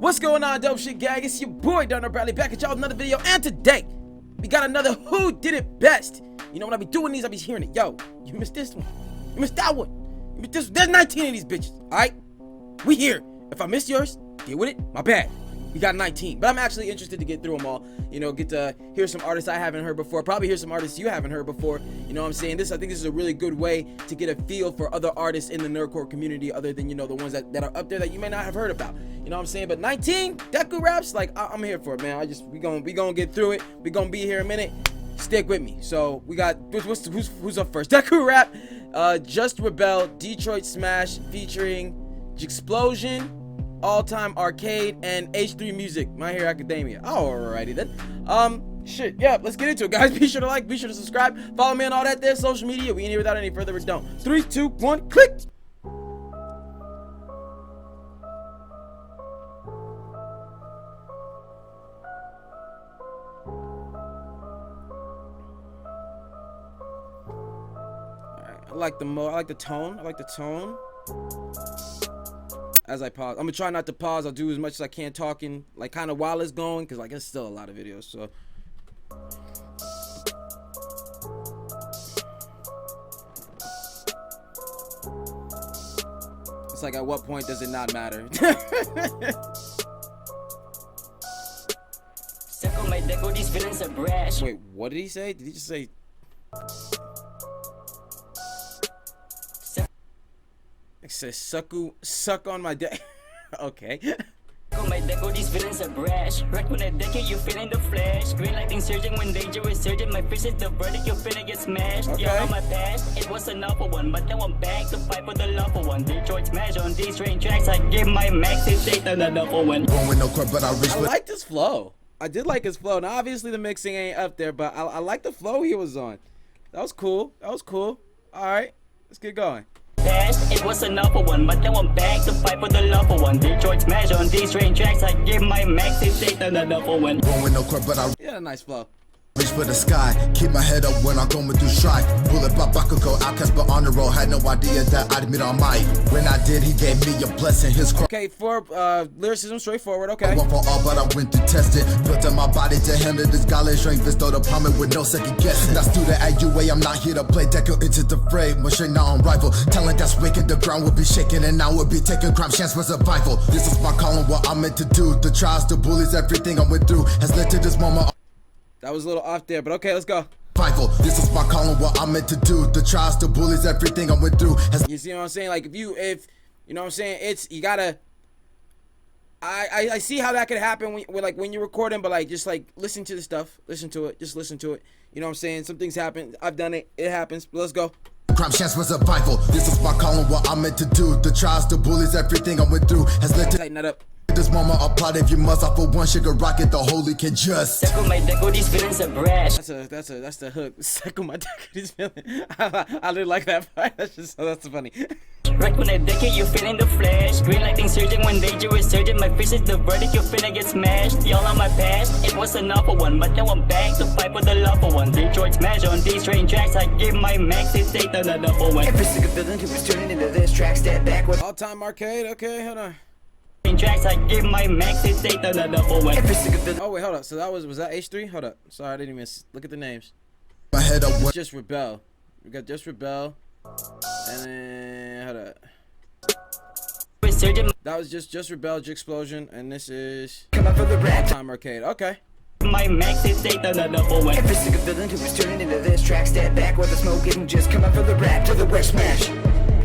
What's going on, dope shit gang? It's your boy Darrnell Bradley back at y'all with another video, and today we got another Who Did It Best. You know, when I be doing these, I be hearing it. Yo, you missed this one. You missed that one. You missed this one. There's 19 of these bitches. Alright? We here. If I missed yours, deal with it. My bad. We got 19, but I'm actually interested to get through them all. You know, get to hear some artists I haven't heard before. Probably hear some artists you haven't heard before. You know what I'm saying? I think this is a really good way to get a feel for other artists in the nerdcore community, other than, you know, the ones that are up there that you may not have heard about. You know what I'm saying? But 19 DEKU raps, like, I'm here for it, man. We gonna get through it. We gonna be here a minute. Stick with me. So we got who's up first? DEKU rap, Jvst Rebel, Detroit Smash featuring Explosion, All Time Arcade, and HalaCG, My Hero Academia. Alrighty then. Shit, yeah, let's get into it, guys. Be sure to like, be sure to subscribe, follow me on all that there social media. We ain't here without any further ado. 3, 2, 1, click. Alright, I like the tone. As I pause, I'm gonna try not to pause. I'll do as much as I can talking, like, kind of while it's going, because like it's still a lot of videos. So it's like, at what point does it not matter? Wait, what did he say? Did he just say? It says suck on my dick. Okay. My deco, these villains are brash. Wreck when I DEKU, you feeling the flash. Green lighting surging when danger is surging. My fist is the verdict, you finna get smashed. Okay. Y'all on my past, it was enough for one, but now I'm back to fight for the love for one. Detroit Smash on these train tracks. I give my max to take another for one. I like this flow. I did like his flow. Now obviously the mixing ain't up there, but I like the flow he was on. That was cool. Alright, let's get going. It was enough for one, but now I'm back to fight for the love for one. Detroit Smash on these train tracks. I give my max to take another for one. Yeah, nice flow. Reach for the sky, keep my head up when I'm going through strife. Bullet pop, I could go outcast, but on the road, had no idea that I'd meet on mic. When I did, he gave me a blessing. His cross. Okay, for lyricism, straightforward. Okay. I went for all, but I went to test it. Built up my body to handle this godless strength. Bestowed upon me with no second guessing. Now student at UA, I'm not here to play DEKU into the fray. When straight now on rival, talent that's waking, the ground will be shaking, and I will be taking crime chance for survival. This is my calling, what I'm meant to do. The trials, the bullies, everything I went through has led to this moment. That was a little off there, but okay, let's go. This is my calling, what I'm meant to do. The trials, the bullies, everything I went through has. You see what I'm saying? Like, if you know what I'm saying, it's, you gotta. I see how that could happen when you're recording, but like, just like listen to the stuff, listen to it. You know what I'm saying? Some things happen. I've done it. It happens. But let's go. Crime chance for survival. This is my calling, what I'm meant to do. The trials, the bullies, everything I went through has led to. Tighten that up. This moment applaud if you must. I for one sugar rocket, the holy can just. My deco, these villains are brash. That's the hook. Suck on my dick, this feeling. I did like that part. That's funny. Right when I DEKU, you feeling the flash. Green lighting surging when danger is surging. My fist is the verdict, you finna get smashed. Y'all on my past, it was enough for one, but now I'm back to fight for the love for one. Detroit Smash on these train tracks. I give my max to take another for one. Every single villain who was turning into this track, step backward. All Time Arcade. Okay, hold on. Tracks, I give my max to take another for one. Every single villain. Oh wait, hold up. So that was that H3? Hold up. Sorry, I didn't even look at the names. My head up. Jvst Rebel. We got Jvst Rebel. And then hold up. That was just Jvst Rebel, Explosion, and this is Come up for the rap. All Time Arcade. Okay. My max to take another for one. Every single villain who was turning into this track, step back with the smoke and just come up for the rap to the wet smash.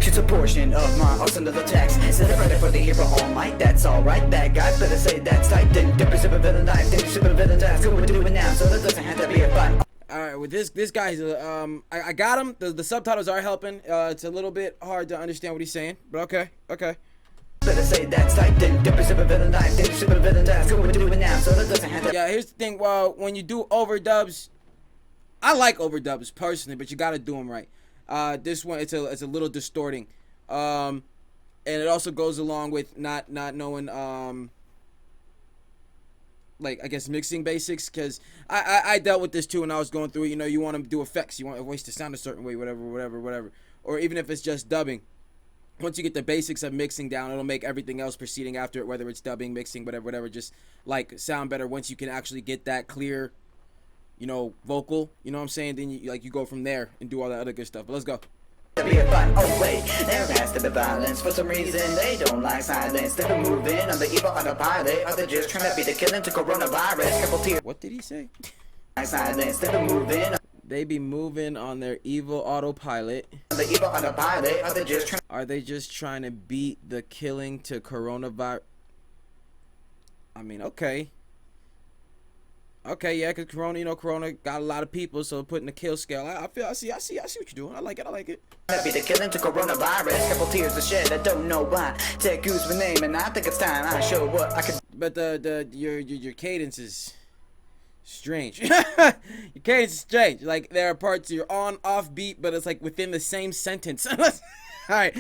Shoots a portion of my arsenal of attacks. Set it right for the hero all might. That's alright. That guy better say that's tight. Then dip a sip of villain knife. Then sip of villain dice. Go and do it now, so that doesn't have to be a fight. Alright, with this guy's I got him. The subtitles are helping. It's a little bit hard to understand what he's saying, but okay. Better say that's tight. Then dip a sip of villain knife. Then sip of villain dice. Go and do it now, so that doesn't have to. Yeah, here's the thing. Well, when you do overdubs, I like overdubs personally, but you gotta do them right. This one, it's a little distorting. And it also goes along with not knowing like, I guess, mixing basics, because I dealt with this too when I was going through it. You know, you want to do effects, you want a voice to sound a certain way, whatever, or even if it's just dubbing. once you get the basics of mixing down, it'll make everything else proceeding after it, whether it's dubbing, mixing, whatever, just like sound better once you can actually get that clear, you know, vocal, you know what I'm saying? Then you go from there and do all that other good stuff. But let's go. Be a fight. Oh wait, there has to be violence. For some reason they don't like silence. They've been moving on the evil autopilot. Are they just trying to be the killing to coronavirus? Couple tears. What did he say? Like silence. They've been moving. They be moving on their evil autopilot. The evil autopilot. Are they just trying to beat the killing to coronavirus? I mean, okay. Okay, yeah, because Corona, you know, Corona got a lot of people, so putting the kill scale. I see what you're doing. I like it. Be the killing to coronavirus. Couple tears to shed. I don't know why. DEKU's my name, and I think it's time I show what I can. But your cadence is strange. Your cadence is strange. Like there are parts you're on, off beat, but it's like within the same sentence. Alright.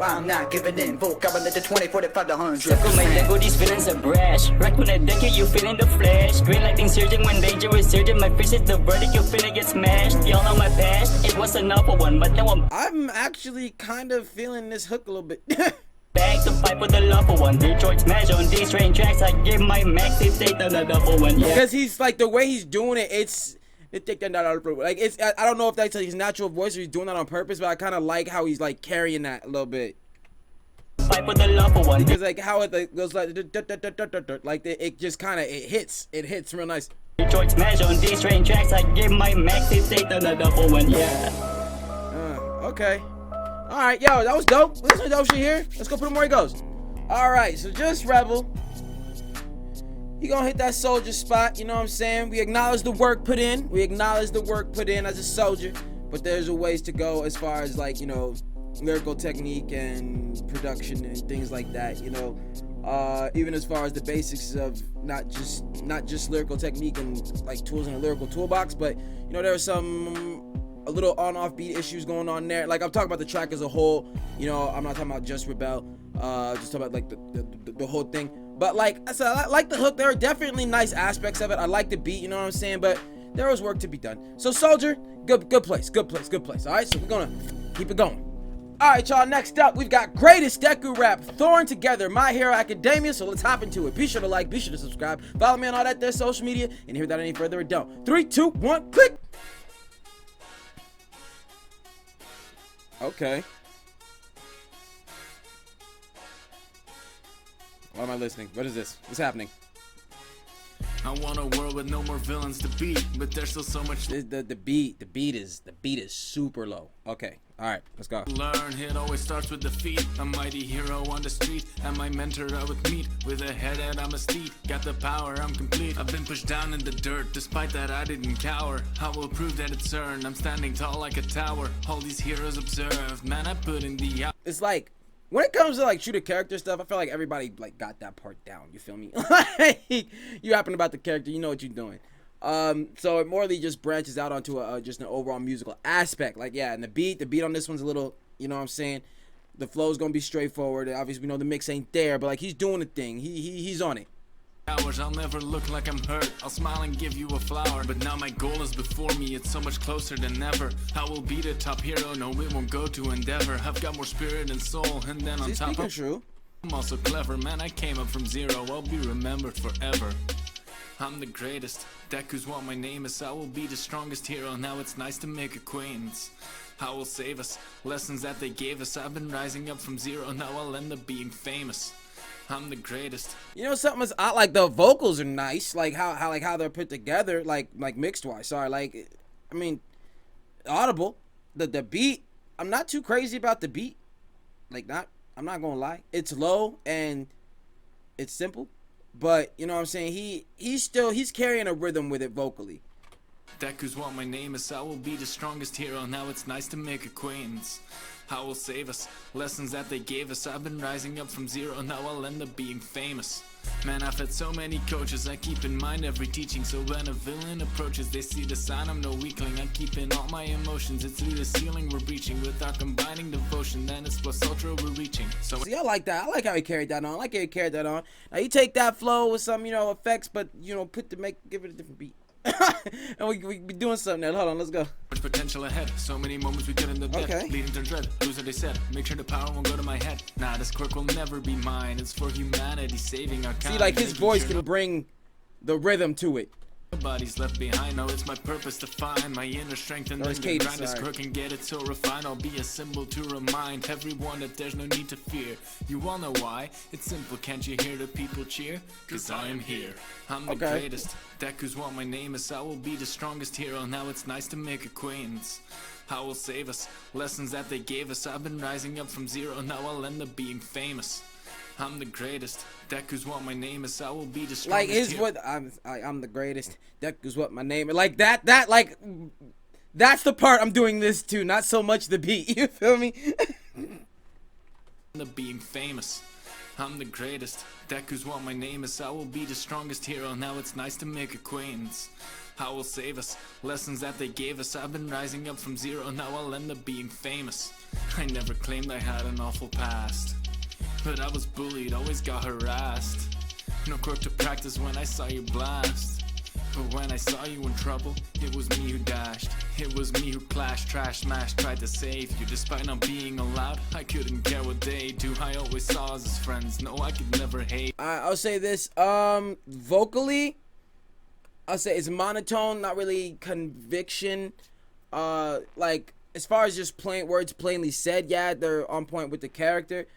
I'm not giving in. Vote government to 20, 45 to 100. Circle my Lego, these villains are brash. Wreck when I deck it, you feel in the flesh. Green lighting surging when danger is surging. My fist is the verdict, you finna get smashed. Y'all know my past, it was an awful one, but now I'm actually kind of feeling this hook a little bit. back to fight with the lawful one. Detroit smash on these train tracks. I give my max if they done a double one. Yeah. Because he's like the way he's doing it, like it's I don't know if that's his natural voice or he's doing that on purpose, but I kind of like how he's like carrying that a little bit. Fight with the lawful one. Because like how it goes like it just kind of it hits real nice. Detroit smash on these train tracks. I give my max if they done a double one. Yeah. Okay. All right, yo, that was dope. Listen to dope shit here. Let's go put him where he goes. All right, so Jvst Rebel. He gonna hit that soldier spot, you know what I'm saying? We acknowledge the work put in. We acknowledge the work put in as a soldier. But there's a ways to go as far as like, you know, lyrical technique and production and things like that, you know. Even as far as the basics of not just lyrical technique and like tools in a lyrical toolbox, but you know, there are a little on-off beat issues going on there. Like I'm talking about the track as a whole, you know, I'm not talking about Jvst Rebel, just talking about like the whole thing. But like I said, I like the hook. There are definitely nice aspects of it. I like the beat, you know what I'm saying? But there was work to be done. So Soldier, good place. All right, so we're gonna keep it going. All right, y'all, next up, we've got greatest DEKU rap, Thorntogether, My Hero Academia. So let's hop into it. Be sure to like, be sure to subscribe, follow me on all that there social media, and here without any further ado, 3, 2, 1, click. Okay. Why am I listening? What is this? What's happening? I want a world with no more villains to beat, but there's still so much The beat is super low. Okay. All right, let's go. learn. It always starts with defeat. A mighty hero on the street, and my mentor I would meet. With a head and I'm a steed, got the power, I'm complete. I've been pushed down in the dirt, despite that I didn't cower. I will prove that it's earned. I'm standing tall like a tower. All these heroes observed, man, I put in the hour. It's like when it comes to like shooter character stuff, I feel like everybody like got that part down. You feel me? Like, you rapping about the character, you know what you're doing. So it morely just branches out onto just an overall musical aspect. Like yeah, and the beat on this one's a little, you know what I'm saying? The flow's gonna be straightforward. Obviously we know the mix ain't there, but like he's doing the thing. He's on it. I'll never look like I'm hurt. I'll smile and give you a flower. But now my goal is before me. It's so much closer than ever. I will be the top hero. No, it won't go to Endeavor. I've got more spirit and soul. And then on top of true. I'm also clever. Man, I came up from zero. I'll be remembered forever. I'm the greatest. DEKU's what my name is. I will be the strongest hero. Now it's nice to make acquaintance. I will save us. Lessons that they gave us. I've been rising up from zero. Now I'll end up being famous. I'm the greatest. You know something is odd, like the vocals are nice, like how they're put together, like mixed wise. Sorry, like I mean, audible. The beat, I'm not too crazy about the beat. Like I'm not gonna lie, it's low and it's simple, but you know what I'm saying. He's carrying a rhythm with it vocally. DEKU's what my name is. I will be the strongest hero. Now it's nice to make acquaintance. I will save us. Lessons that they gave us. I've been rising up from zero. Now I'll end up being famous. Man, I've had so many coaches. I keep in mind every teaching. So when a villain approaches, they see the sign. I'm no weakling. I keep in all my emotions. It's through the ceiling we're breaching. With our combining devotion, then it's plus ultra we're reaching. So see, I like that. I like how he carried that on. Now you take that flow with some, you know, effects, but you know, give it a different beat. and we be doing something now. Hold on, let's go. Much potential ahead, so many moments we get in the dead, Okay. leading to dread, lose what they said, make sure the power won't go to my head. Nah, this quirk will never be mine, it's for humanity, saving our kind. See, like his making voice sure can bring the rhythm to it. nobody's left behind. No, it's my purpose to find my inner strength and Or then his to cadence, grind this sorry. quirk and get it so refined. I'll be a symbol to remind everyone that there's no need to fear. You all know why, it's simple, can't you hear the people cheer? Cause I am here, I'm the Okay. greatest. DEKU's what my name is, I will be the strongest hero. Now it's nice to make acquaintance. I will save us, lessons that they gave us. I've been rising up from zero, now I'll end up being famous. I'm the greatest. DEKU's what my name is. I will be the strongest. Like his hero. what I'm the greatest. DEKU's what my name is. Like that like that's the part I'm doing this to, not so much the beat. You feel me? The being famous. I'm the greatest. DEKU's what my name is. I will be the strongest hero. Now it's nice to make acquaintance. I will save us, lessons that they gave us. I've been rising up from zero, now I'll end up being famous. I never claimed I had an awful past, but I was bullied, always got harassed. No quirk to practice when I saw you blast. But when I saw you in trouble, it was me who dashed. It was me who clashed, trash, smashed, tried to save you. Despite not being allowed, I couldn't care what they do. I always saw us as friends, no, I could never hate. I'll say this, vocally, I'll say it's monotone, not really conviction. Like, as far as just plain words plainly said, yeah, they're on point with the character.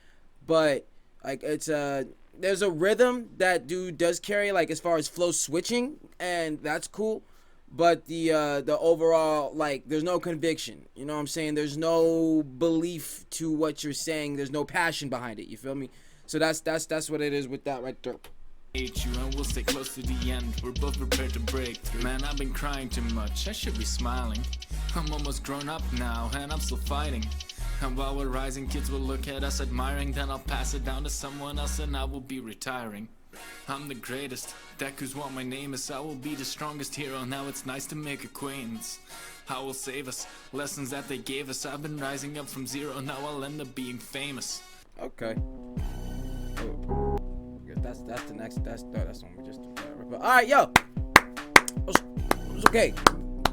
But, like, it's, there's a rhythm that dude does carry, like, as far as flow switching, and that's cool. But the overall, like, there's no conviction, you know what I'm saying? There's no belief to what you're saying. There's no passion behind it, you feel me? So that's what it is with that right there. Hate you and we'll stay close to the end. We're both prepared to break through. Man, I've been crying too much, I should be smiling. I'm almost grown up now and I'm still fighting. And while we're rising, kids will look at us admiring. Then I'll pass it down to someone else and I will be retiring. I'm the greatest, DEKU's what my name is. I will be the strongest hero, now it's nice to make acquaintance. I will save us, lessons that they gave us. I've been rising up from zero, now I'll end up being famous. Okay. That's the next. That's one we just. All right, yo. It's okay.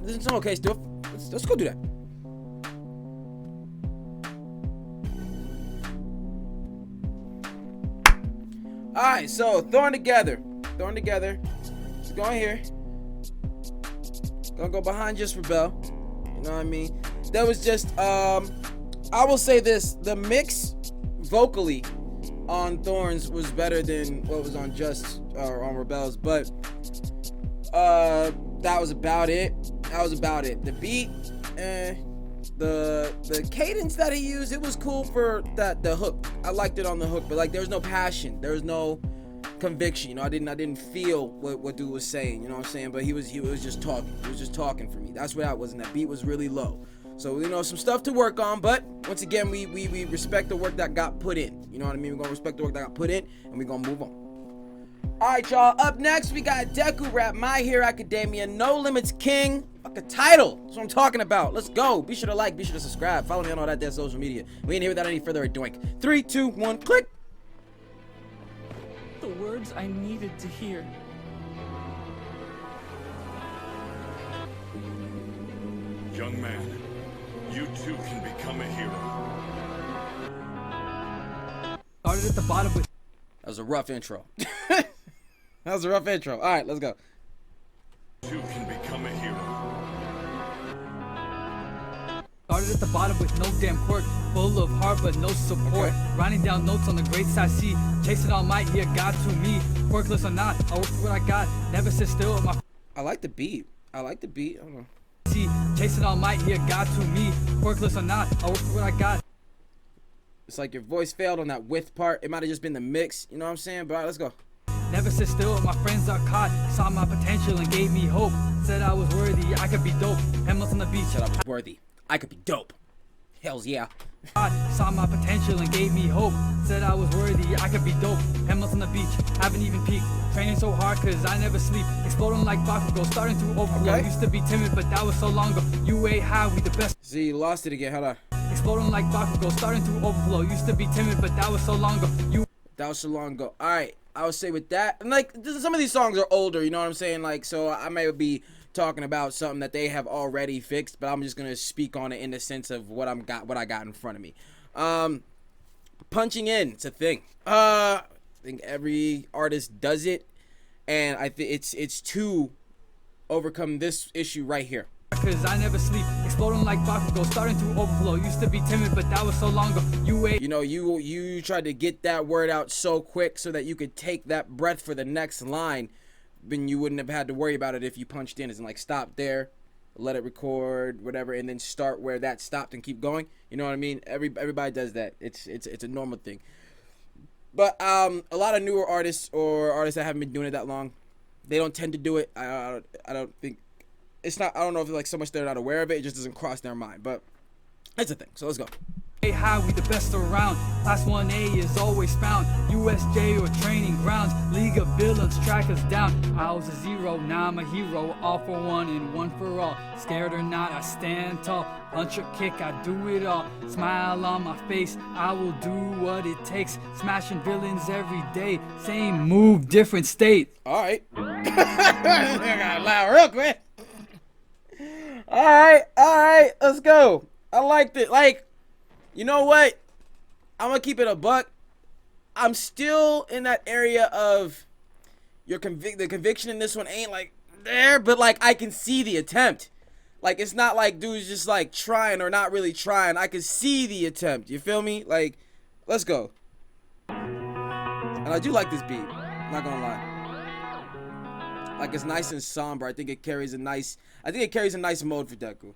This is some okay stuff. Let's go do that. All right, so Thorn Together. Let's go in here. Gonna go behind Jvst Rebel. You know what I mean? That was just. I will say this: the mix vocally on Thorns was better than what was on on Rebels, but that was about it. The beat, the cadence that he used, it was cool for the hook. I liked it on the hook, but like there was no passion, there was no conviction. You know, I didn't feel what dude was saying. You know what I'm saying? But he was just talking. He was just talking for me. That's what that was, and that beat was really low. So, you know, some stuff to work on, but once again, we respect the work that got put in. You know what I mean? We're gonna respect the work that got put in, and we're gonna move on. Alright, y'all, up next, we got DEKU Rap, My Hero Academia, NoLimitsKing. Fucking title, that's what I'm talking about. Let's go. Be sure to like, be sure to subscribe. Follow me on all that dead social media. We ain't here without any further ado. 3, 2, 1, click. The words I needed to hear. Young man, you too can become a hero. Started at the bottom with That was a rough intro. Alright, let's go. You can become a hero. Started at the bottom with no damn quirk, full of heart but no support. Writing down notes on the great side C, chasing all might, yeah, God to me. Quirkless or not, I work for what I got. Never sit still with my I like the beat. I don't know. C, chasing all might, yeah, God to me. Quirkless or not, I work for what I got. It's like your voice failed on that with part. It might have just been the mix. You know what I'm saying? But all right, let's go. Never sit still with my friends are caught. Saw my potential and gave me hope. Said I was worthy, I could be dope. Hemmels on the beach. Said I was worthy. I could be dope. Hells yeah. Saw my potential and gave me hope. Said I was worthy, I could be dope. Hemmels on the beach, haven't even peaked. Training so hard cause I never sleep. Exploding like Bakugo, starting to overflow. Okay. Used to be timid, but that was so long ago. You ain't high, we the best. See, you lost it again. Hold on. Exploding like Bakugo, starting to overflow. Used to be timid, but that was so long ago. That was so long ago. Alright, I would say with that, and like some of these songs are older, you know what I'm saying? Like, so I may be talking about something that they have already fixed, but I'm just gonna speak on it in the sense of what I got in front of me. Punching in, it's a thing. I think every artist does it, and I think it's to overcome this issue right here. Cause I never sleep, exploding like Bakugo, starting to overflow. Used to be timid, but that was so long ago. You know, you tried to get that word out so quick so that you could take that breath for the next line. Then you wouldn't have had to worry about it if you punched in. It's like stop there, let it record, whatever, and then start where that stopped and keep going. You know what I mean? Everybody does that. It's a normal thing. But a lot of newer artists or artists that haven't been doing it that long, they don't tend to do it. I don't think. It's not, I don't know if it's like so much they're not aware of it, it just doesn't cross their mind, but it's a thing, so let's go. Hey, how we the best around. Class 1A is always found. USJ or training grounds. League of Villains track us down. I was a 0, now I'm a hero. All for one and one for all. Scared or not, I stand tall. Punch or kick, I do it all. Smile on my face, I will do what it takes. Smashing villains every day. Same move, different state. Alright. I got loud real quick. Alright, let's go. I liked it. Like, you know what? I'm gonna keep it a buck. I'm still in that area of the conviction in this one ain't like there, but like I can see the attempt. Like it's not like dude's just like trying or not really trying. I can see the attempt. You feel me? Like, let's go. And I do like this beat. I'm not gonna lie. Like it's nice and somber. I think it carries a nice mode for DEKU.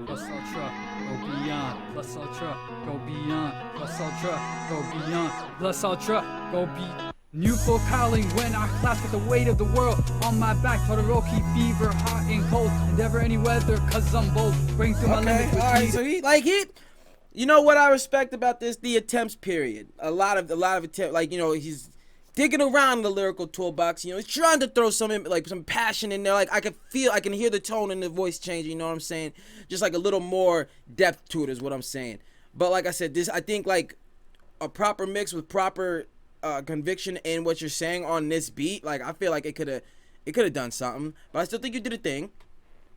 Plus ultra, go beyond. Plus ultra, go beyond. Plus ultra, go beyond. Plus ultra, go beyond. New folk howling when I clash with the weight of the world on my back. Todoroki fever, hot and cold. Endeavor any weather, cause I'm bold. Bring through my limits with alright, so you know what I respect about this? The attempts period. A lot of attempts, like, you know, he's digging around in the lyrical toolbox, you know, he's trying to throw some passion in there. Like I can hear the tone in the voice changing, you know what I'm saying? Just like a little more depth to it is what I'm saying. But like I said, I think like a proper mix with proper conviction in what you're saying on this beat, like I feel like it could have done something. But I still think you did a thing.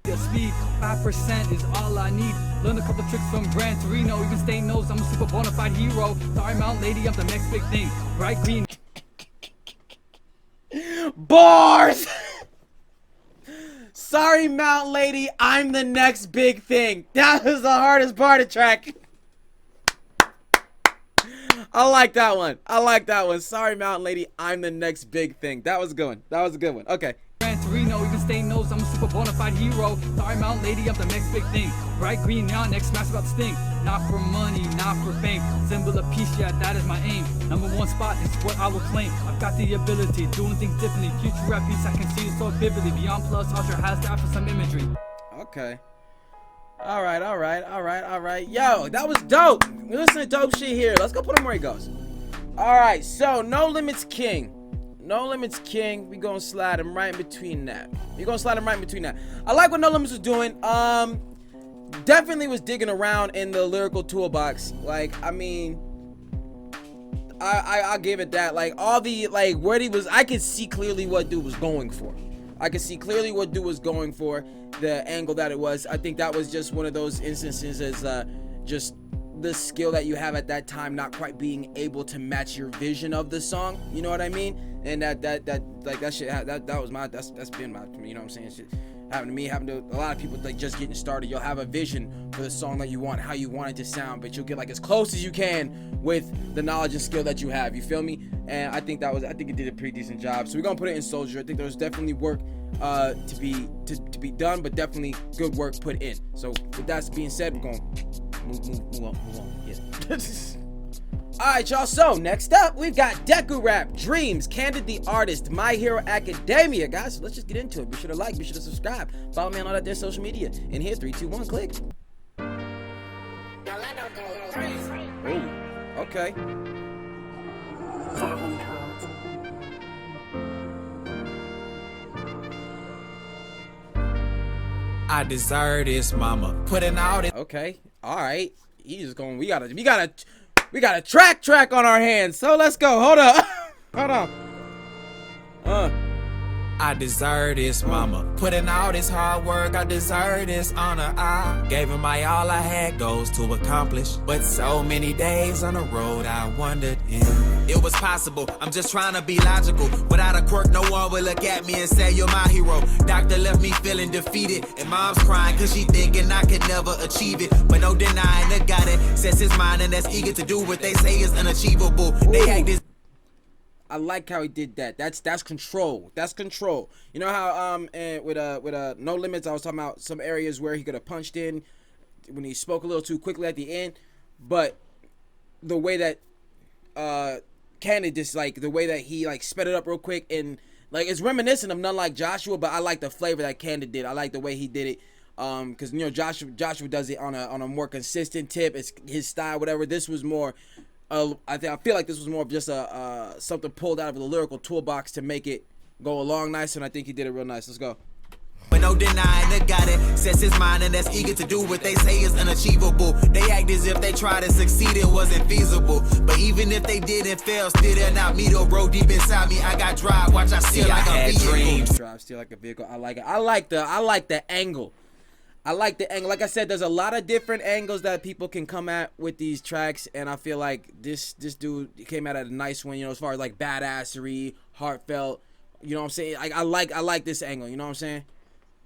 The speed, 5% is all I need. Learn a couple tricks from Gran Torino. Even stay knows I'm a super bona fide hero. Sorry, Mount Lady, I'm the next big thing. Bright green. Bars! Sorry, Mount Lady, I'm the next big thing. That was the hardest part of track. I like that one. Sorry, Mountain Lady, I'm the next big thing. That was a good one. Okay. Gran Torino, even stay knows I'm a super bona fide hero. Sorry, Mount Lady, I'm the next big thing. Bright green neon, next smash about sting. Not for money, not for fame. Symbol of peace, yeah, that is my aim. #1 spot is what I will claim. I've got the ability, doing things differently. Future rap beats, I can see it so vividly. Beyond plus, ultra has to offer some imagery. Okay. All right. Yo, that was dope. We listen to dope shit here. Let's go put him where he goes. All right, so NoLimitsKing. NoLimitsKing, we gonna slide him right in between that. I like what NoLimits was doing. Definitely was digging around in the lyrical toolbox. Like, I mean, I'll give it that. Like, all the, like, where he was, I could see clearly what dude was going for. The angle that it was. I think that was just one of those instances as just the skill that you have at that time not quite being able to match your vision of the song. You know what I mean? And that shit, that's been my, you know what I'm saying? Shit happened to me, happened to a lot of people, like just getting started. You'll have a vision for the song that you want, how you want it to sound, but you'll get like as close as you can with the knowledge and skill that you have. You feel me? And I think it did a pretty decent job. So we're gonna put it in Soldier. I think there's definitely work to be done, but definitely good work put in. So with that being said, we're gonna move on. Yeah. Alright, y'all, so next up we've got DEKU Rap, Dreams, CandidTheArtist, My Hero Academia. Guys, so let's just get into it. Be sure to like, be sure to subscribe, follow me on all that there social media. And here, 3, 2, 1, click. Ooh, okay. I deserve this, mama. Putting out it. Okay, alright. He's just going, we got a track on our hands, so let's go. Hold on. I deserve this, mama. Putting all this hard work, I deserve this honor. I gave him my all I had goals to accomplish. But so many days on the road, I wondered if it was possible. I'm just trying to be logical. Without a quirk, no one will look at me and say you're my hero. Doctor left me feeling defeated, and mom's crying cause she thinking I could never achieve it. But no denying the guy that sets his mind and that's eager to do what they say is unachievable. They act this. I like how he did that. That's control. That's control. You know how and with No Limits, I was talking about some areas where he could have punched in when he spoke a little too quickly at the end, but the way that Candid just like the way that he like sped it up real quick and like it's reminiscent of None Like Joshua, but I like the flavor that Candid did. I like the way he did it. Because you know Joshua does it on a more consistent tip. It's his style, whatever. This was more. I feel like this was more of just something pulled out of the lyrical toolbox to make it go along nice, and I think he did it real nice. Let's go. But no denying the guy that sets his mind and that's eager to do what they say is unachievable. They act as if they tried to succeed, it wasn't feasible. But even if they did and fail, still they're not me though, bro. Deep inside me, I got drive. Watch, I steal like a vehicle. Dreams. Drive, steal like a vehicle. I like it. I like the angle. I like the angle. Like I said, there's a lot of different angles that people can come at with these tracks, and I feel like this dude came out at a nice one, you know, as far as like badassery, heartfelt, you know what I'm saying? Like I like this angle, you know what I'm saying?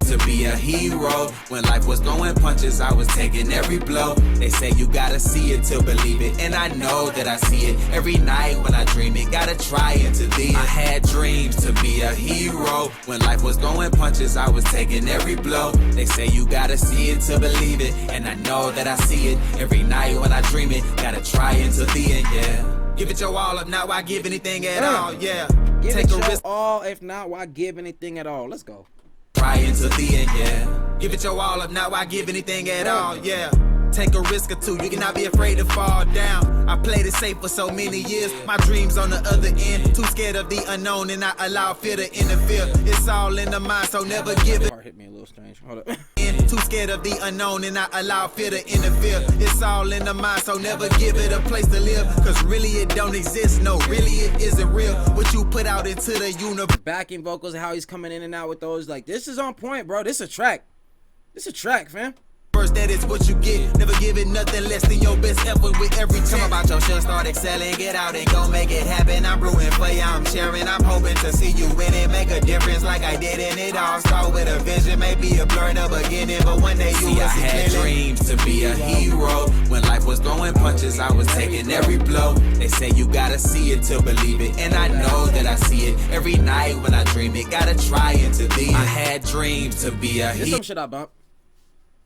To be a hero, when life was throwing punches, I was taking every blow. They say you gotta see it to believe it, and I know that I see it every night when I dream it. Gotta try it to leave. I had dreams to be a hero. When life was throwing punches, I was taking every blow. They say you gotta see it to believe it, and I know that I see it every night when I dream it. Gotta try it to the end, yeah. Give it your all, if not, why give anything at all, yeah. Give Take it a your risk. all, if not, why give anything at all? Let's go. Try into the end, yeah. Give it your all, if not, why give anything at all, yeah. Take a risk or two, you cannot be afraid to fall down. I played it safe for so many years. My dreams on the other end. Too scared of the unknown and I allow fear to interfere. It's all in the mind, so never give it. Heart hit me a little strange. Hold up. Too scared of the unknown and I allow fear to interfere. It's all in the mind, so never give it a place to live. Cause really it don't exist, no, really it isn't real. What you put out into the universe. Backing vocals, how he's coming in and out with those, like, this is on point, bro. This is a track. This is a track, fam. First, that is what you get. Never give it nothing less than your best effort with every chance. Come about your shit, start excelling, get out and go make it happen. I'm rooting for you, I'm sharing. I'm hoping to see you win it, make a difference like I did. And it all start with a vision, maybe a blur in the beginning, but one day you will see. I had dreams to be a hero. When life was throwing punches, I was taking every blow. They say you gotta see it to believe it, and I know that I see it every night when I dream it. Gotta try it to the end. I had dreams to be a hero. This some shit I bump.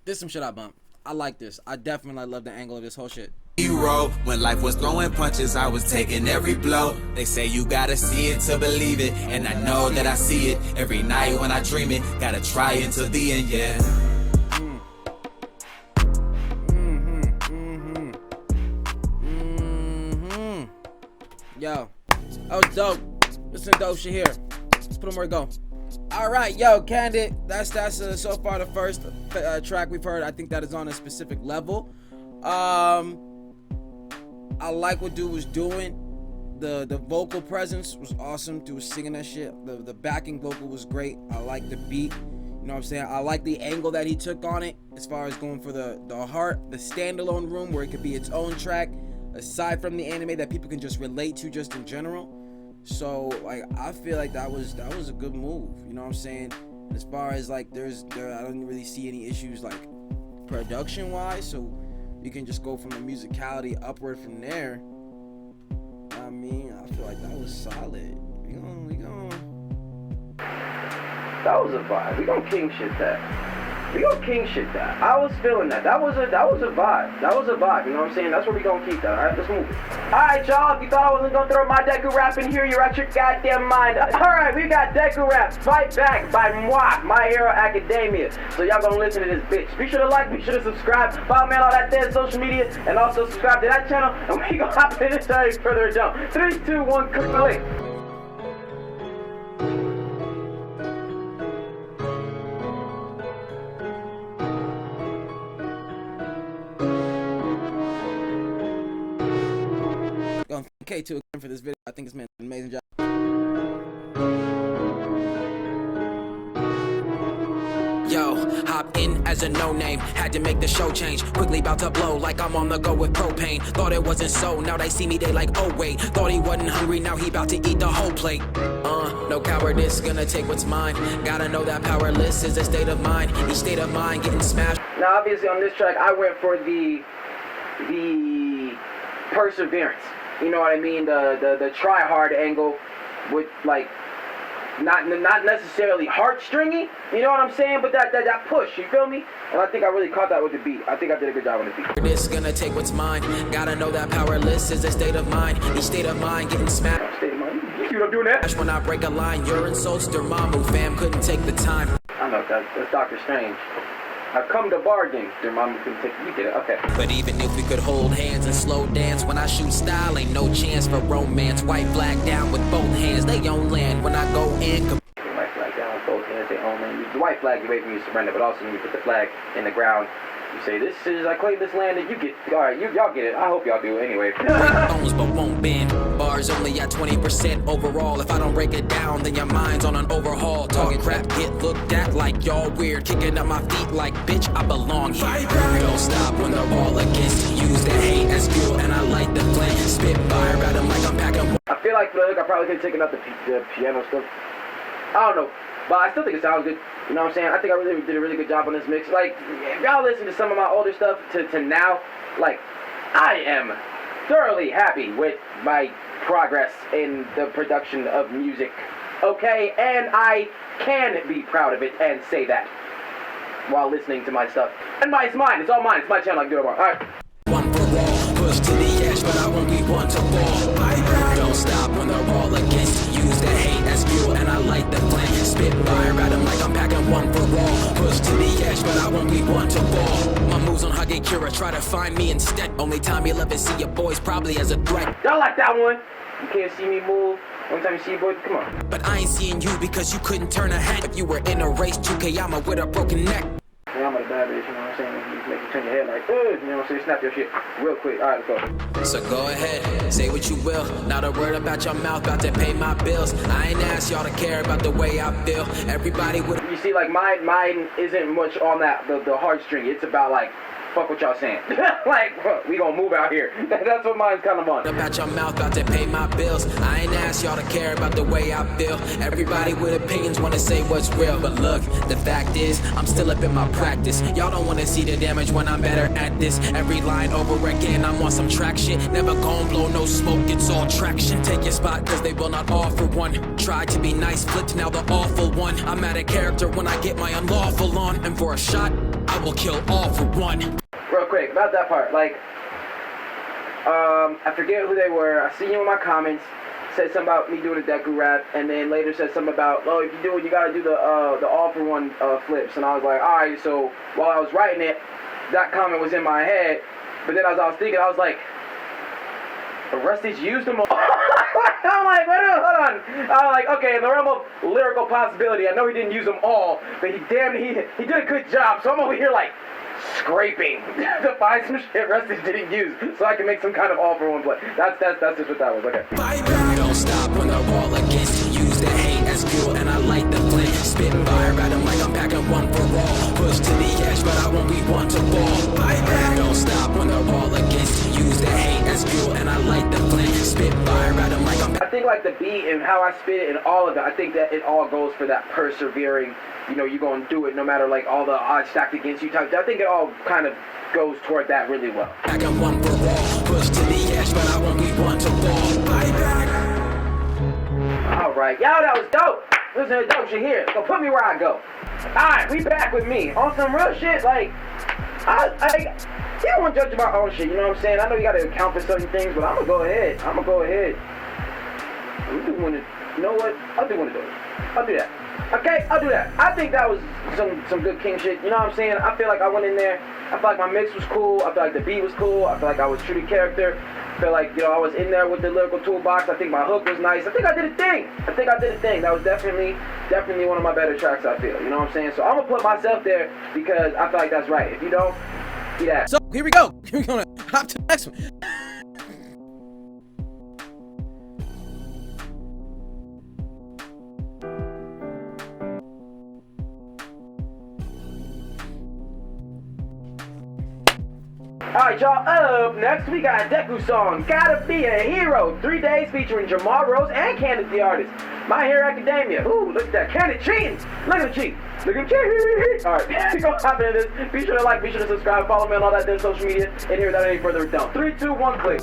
This some shit I bump. I like this. I definitely love the angle of this whole shit. Hero, when life was throwing punches, I was taking every blow. They say you gotta see it to believe it, and I know that I see it every night when I dream it. Gotta try it to the end, yeah. Yo, that was dope. This is some dope shit here. Let's put them where it go. All right, yo, Candid. That's so far the first track we've heard. I think that is on a specific level. I like what dude was doing. The vocal presence was awesome. Dude was singing that shit. The backing vocal was great. I like the beat. You know what I'm saying? I like the angle that he took on it as far as going for the heart, the standalone room where it could be its own track aside from the anime that people can just relate to just in general. So like I feel like that was a good move, you know what I'm saying? As far as like I don't really see any issues like production wise, so you can just go from the musicality upward from there. I mean, I feel like that was solid. We gon' That was a vibe. We gon' king shit that. We gon' king shit that. I was feeling that. That was a vibe. That was a vibe, you know what I'm saying? That's where we gon' keep that, alright? Let's move it. Alright, y'all, if you thought I wasn't gonna throw my DEKU rap in here, you're out your goddamn mind. Alright, we got DEKU Rap, Fight Back by moi, My Hero Academia. So y'all gonna listen to this bitch. Be sure to like, be sure to subscribe, follow me on all that dead social media, and also subscribe to that channel, and we gonna hop into this any further ado. 3, 2, 1, click. K2 again for this video. I think it's made an amazing job. Popped in as a no-name, had to make the show change. Quickly about to blow like I'm on the go with propane. Thought it wasn't so, now they see me, they like, oh wait. Thought he wasn't hungry, now he about to eat the whole plate. No cowardice, gonna take what's mine. Gotta know that powerless is a state of mind. Each state of mind getting smashed. Now, obviously, on this track, I went for the perseverance. You know what I mean? The try hard angle with like not necessarily heartstringy. You know what I'm saying? But that push. You feel me? And I think I really caught that with the beat. I think I did a good job on the beat. This gonna take what's mine. Gotta know that powerless is a state of mind. Each state of mind getting smashed. State of mind. You see what I'm doing there? When I break a line, your insults, Dormammu fam couldn't take the time. I know that's Doctor Strange. I've come to bargain. Dormammu couldn't take. You get it? Okay. But even if we could hold hands and slow dance, when I shoot style, ain't no chance for romance. White flag down with both hands, they own land. When I go in. White flag down with both hands, they own land. The white flag, you wait for me to surrender, but also when you put the flag in the ground, you say, "This is I claim this land," and you get. All right, y'all get it. I hope y'all do anyway. Bones but won't bend. Bars only at 20% overall. If I don't break it down, then your mind's on an overhaul. Talking crap, get looked at like y'all weird. Kicking up my feet like, bitch, I belong here. Don't stop when they're all against. Use the hate as fuel, and I light the flame. Spit fire at them like I'm packing. I feel like for the hook, I probably could have taken out the piano stuff. I don't know, but I still think it sounds good. You know what I'm saying? I think I really did a really good job on this mix. Like, if y'all listen to some of my older stuff to now, like, I am thoroughly happy with my progress in the production of music. Okay? And I can be proud of it and say that while listening to my stuff. And it's mine. It's all mine. It's my channel. I can do it all. All right. One for all, push to the edge, but I won't be one to fall. I don't stop when they're all against. Use the hate as fuel, and I light the flame. Spit fire at them like I'm packing one for all. Push to the edge, but I won't be one to fall. My moves on Hagekura, try to find me instead. Only time you'll ever see your boys probably as a threat. Y'all like that one? You can't see me move. One time you see your boy, come on. But I ain't seeing you because you couldn't turn a head. If you were in a race, 2K, I'm with a broken neck. Yeah, I'm a bad bitch, you know what I'm saying? You make you turn your head like, you know what I'm saying? Snap your shit real quick. All right, let's go. So go ahead, say what you will. Not a word about your mouth, about to pay my bills. I ain't asked y'all to care about the way I feel. Everybody would. You see, like, mine isn't much on that, the heartstring. It's about, like, fuck what y'all saying. Like, we gonna move out here. That's what mine's kind of on. About your mouth, about to pay my bills. I ain't asked y'all to care about the way I feel. Everybody with opinions wanna say what's real. But look, the fact is, I'm still up in my practice. Y'all don't wanna see the damage when I'm better at this. Every line over again, I'm on some track shit. Never gon' blow no smoke, it's all traction. Take your spot, cause they will not offer one. Tried to be nice, flipped now the awful one. I'm out of character when I get my unlawful on. And for a shot, I will kill all for one. Real quick, about that part, like, I forget who they were. I see you in my comments, said something about me doing a DEKU rap, and then later said something about, oh, if you do it, you gotta do the all for one flips. And I was like, alright, so while I was writing it, that comment was in my head, but then as I was thinking, I was like, Rustage used them all. I'm like, hold on. I was like, okay, in the realm of lyrical possibility, I know he didn't use them all, but he did a good job, so I'm over here like, scraping to find some shit Rustage didn't use so I can make some kind of all for one play. That's just what that was. Okay. Don't stop when they're all against. Use the hate as fuel, and I light the flame. Spit fire at them like I'm packing one for all. Push to the edge, but I won't be one to fall. Don't stop when they're all against. Use the hate as fuel, and I light the flame. Spit fire at them like I'm. I think like the beat and how I spit it and all of it, I think that it all goes for that persevering. You know, you're going to do it no matter, like, all the odds stacked against you type. I think it all kind of goes toward that really well. I got one for all. Push to the edge, but I won't be one to fall. Alright, y'all, that was dope. Listen to dope shit here. So put me where I go. Alright, we back with me. On some real shit, like, you don't want to judge my own shit, you know what I'm saying? I know you got to account for certain things, but I'm going to go ahead. We do want to, you know what? I'll do one of those. I'll do that. Okay, I'll do that. I think that was some good king shit. You know what I'm saying? I feel like I went in there. I feel like my mix was cool. I feel like the beat was cool. I feel like I was true to character. I feel like, you know, I was in there with the lyrical toolbox. I think my hook was nice. I think I did a thing. That was definitely one of my better tracks, I feel. You know what I'm saying? So I'm going to put myself there because I feel like that's right. If you don't, get that. So here we go. We're going to hop to the next one. Alright, y'all, up next we got a DEKU song, Gotta Be a Hero. 3 days featuring Jamal Rose and CandidTheArtist. My Hero Academia. Ooh, look at that. Candid cheating. Look at him cheat. Look at him cheat. Alright, go hop into this. Be sure to like, be sure to subscribe, follow me on all that damn social media. And here without any further ado. 3, 2, 1, click.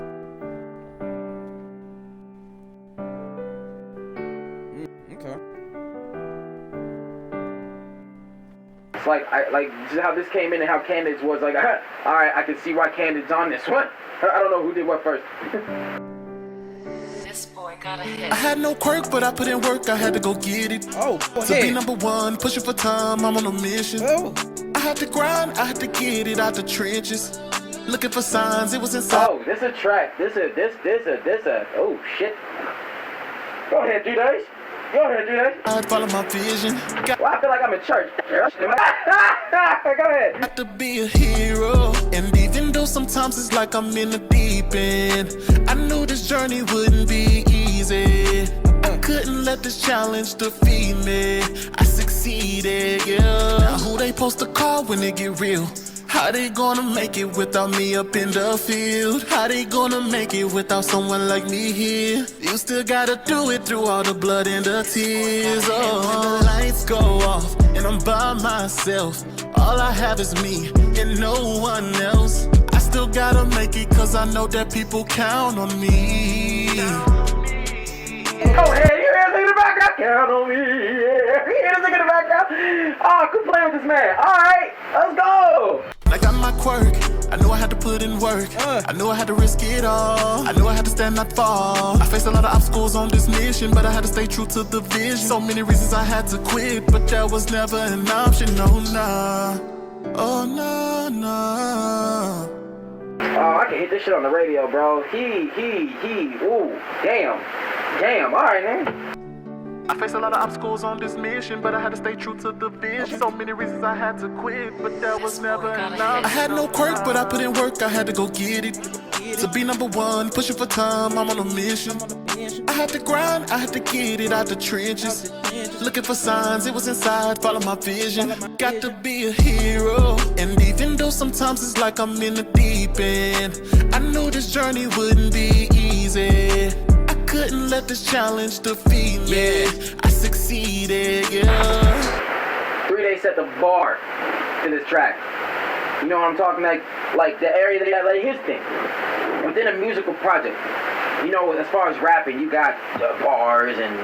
It's like just how this came in and how Candid's was like, alright, I can see why Candid's on this one. I don't know who did what first. This boy got a hit. I had no quirk, but I put in work, I had to go get it. Oh, to be #1, pushing for time, I'm on a mission. Oh. I had to grind, I had to get it out the trenches. Looking for signs, it was inside. Oh, this a track. This oh shit. Go ahead, G-Days. Go ahead, G-Days. I'd follow my vision. Well, I feel like I'm in church. Go ahead. Got to be a hero. And even though sometimes it's like I'm in the deep end, I knew this journey wouldn't be easy. I couldn't let this challenge defeat me. I succeeded, yeah. Now who they supposed to call when they get real? How they gonna make it without me up in the field? How they gonna make it without someone like me here? You still gotta do it through all the blood and the tears. Oh, when the lights go off and I'm by myself, all I have is me and no one else. I still gotta make it cause I know that people count on me. Go ahead, you hear this in the background? Count on me, yeah. You hear this in the background? Oh, quit playing with this man. Alright, let's go. I got my quirk, I knew I had to put in work. I knew I had to risk it all, I knew I had to stand not fall. I faced a lot of obstacles on this mission, but I had to stay true to the vision. So many reasons I had to quit, but that was never an option, no, nah. Oh, no, no. Oh, I can hit this shit on the radio, bro. Ooh, damn, alright, man. I faced a lot of obstacles on this mission, but I had to stay true to the vision. So many reasons I had to quit, but that was never enough. I had no quirk, but I put in work, I had to go get it. To be #1, pushing for time, I'm on a mission. I had to grind, I had to get it out the trenches. Looking for signs, it was inside, follow my vision. Got to be a hero. And even though sometimes it's like I'm in the deep end, I knew this journey wouldn't be easy. Couldn't let this challenge defeat me. I succeeded, yeah. 3 days set the bar in this track. You know what I'm talking like the area that he had, like his thing. Within a musical project. You know, as far as rapping, you got bars and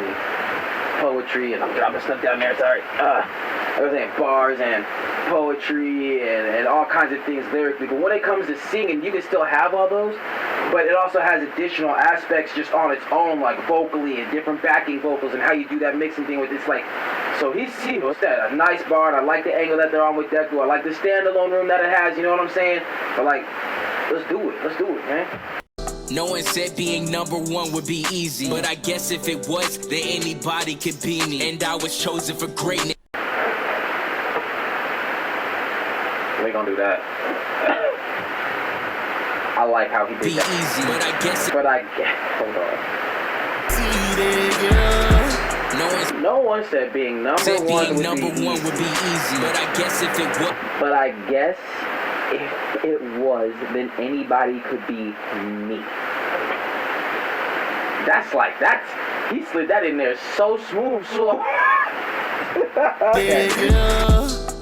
poetry, and I'm dropping stuff down there, sorry. I was saying bars and poetry and all kinds of things lyrically. But when it comes to singing, you can still have all those. But it also has additional aspects just on its own, like vocally and different backing vocals and how you do that mixing thing with this, like, so what's that? A nice bar, and I like the angle that they're on with DEKU. I like the standalone room that it has, you know what I'm saying? But like, let's do it, man. No one said being #1 would be easy, but I guess if it was, then anybody could be me, and I was chosen for greatness. We gonna do that. I like how he did that. Easy, but I guess. Hold on. No one said being #1 would be easy, but I guess if it was. But I guess if it was, then anybody could be me. He slid that in there so smooth, so.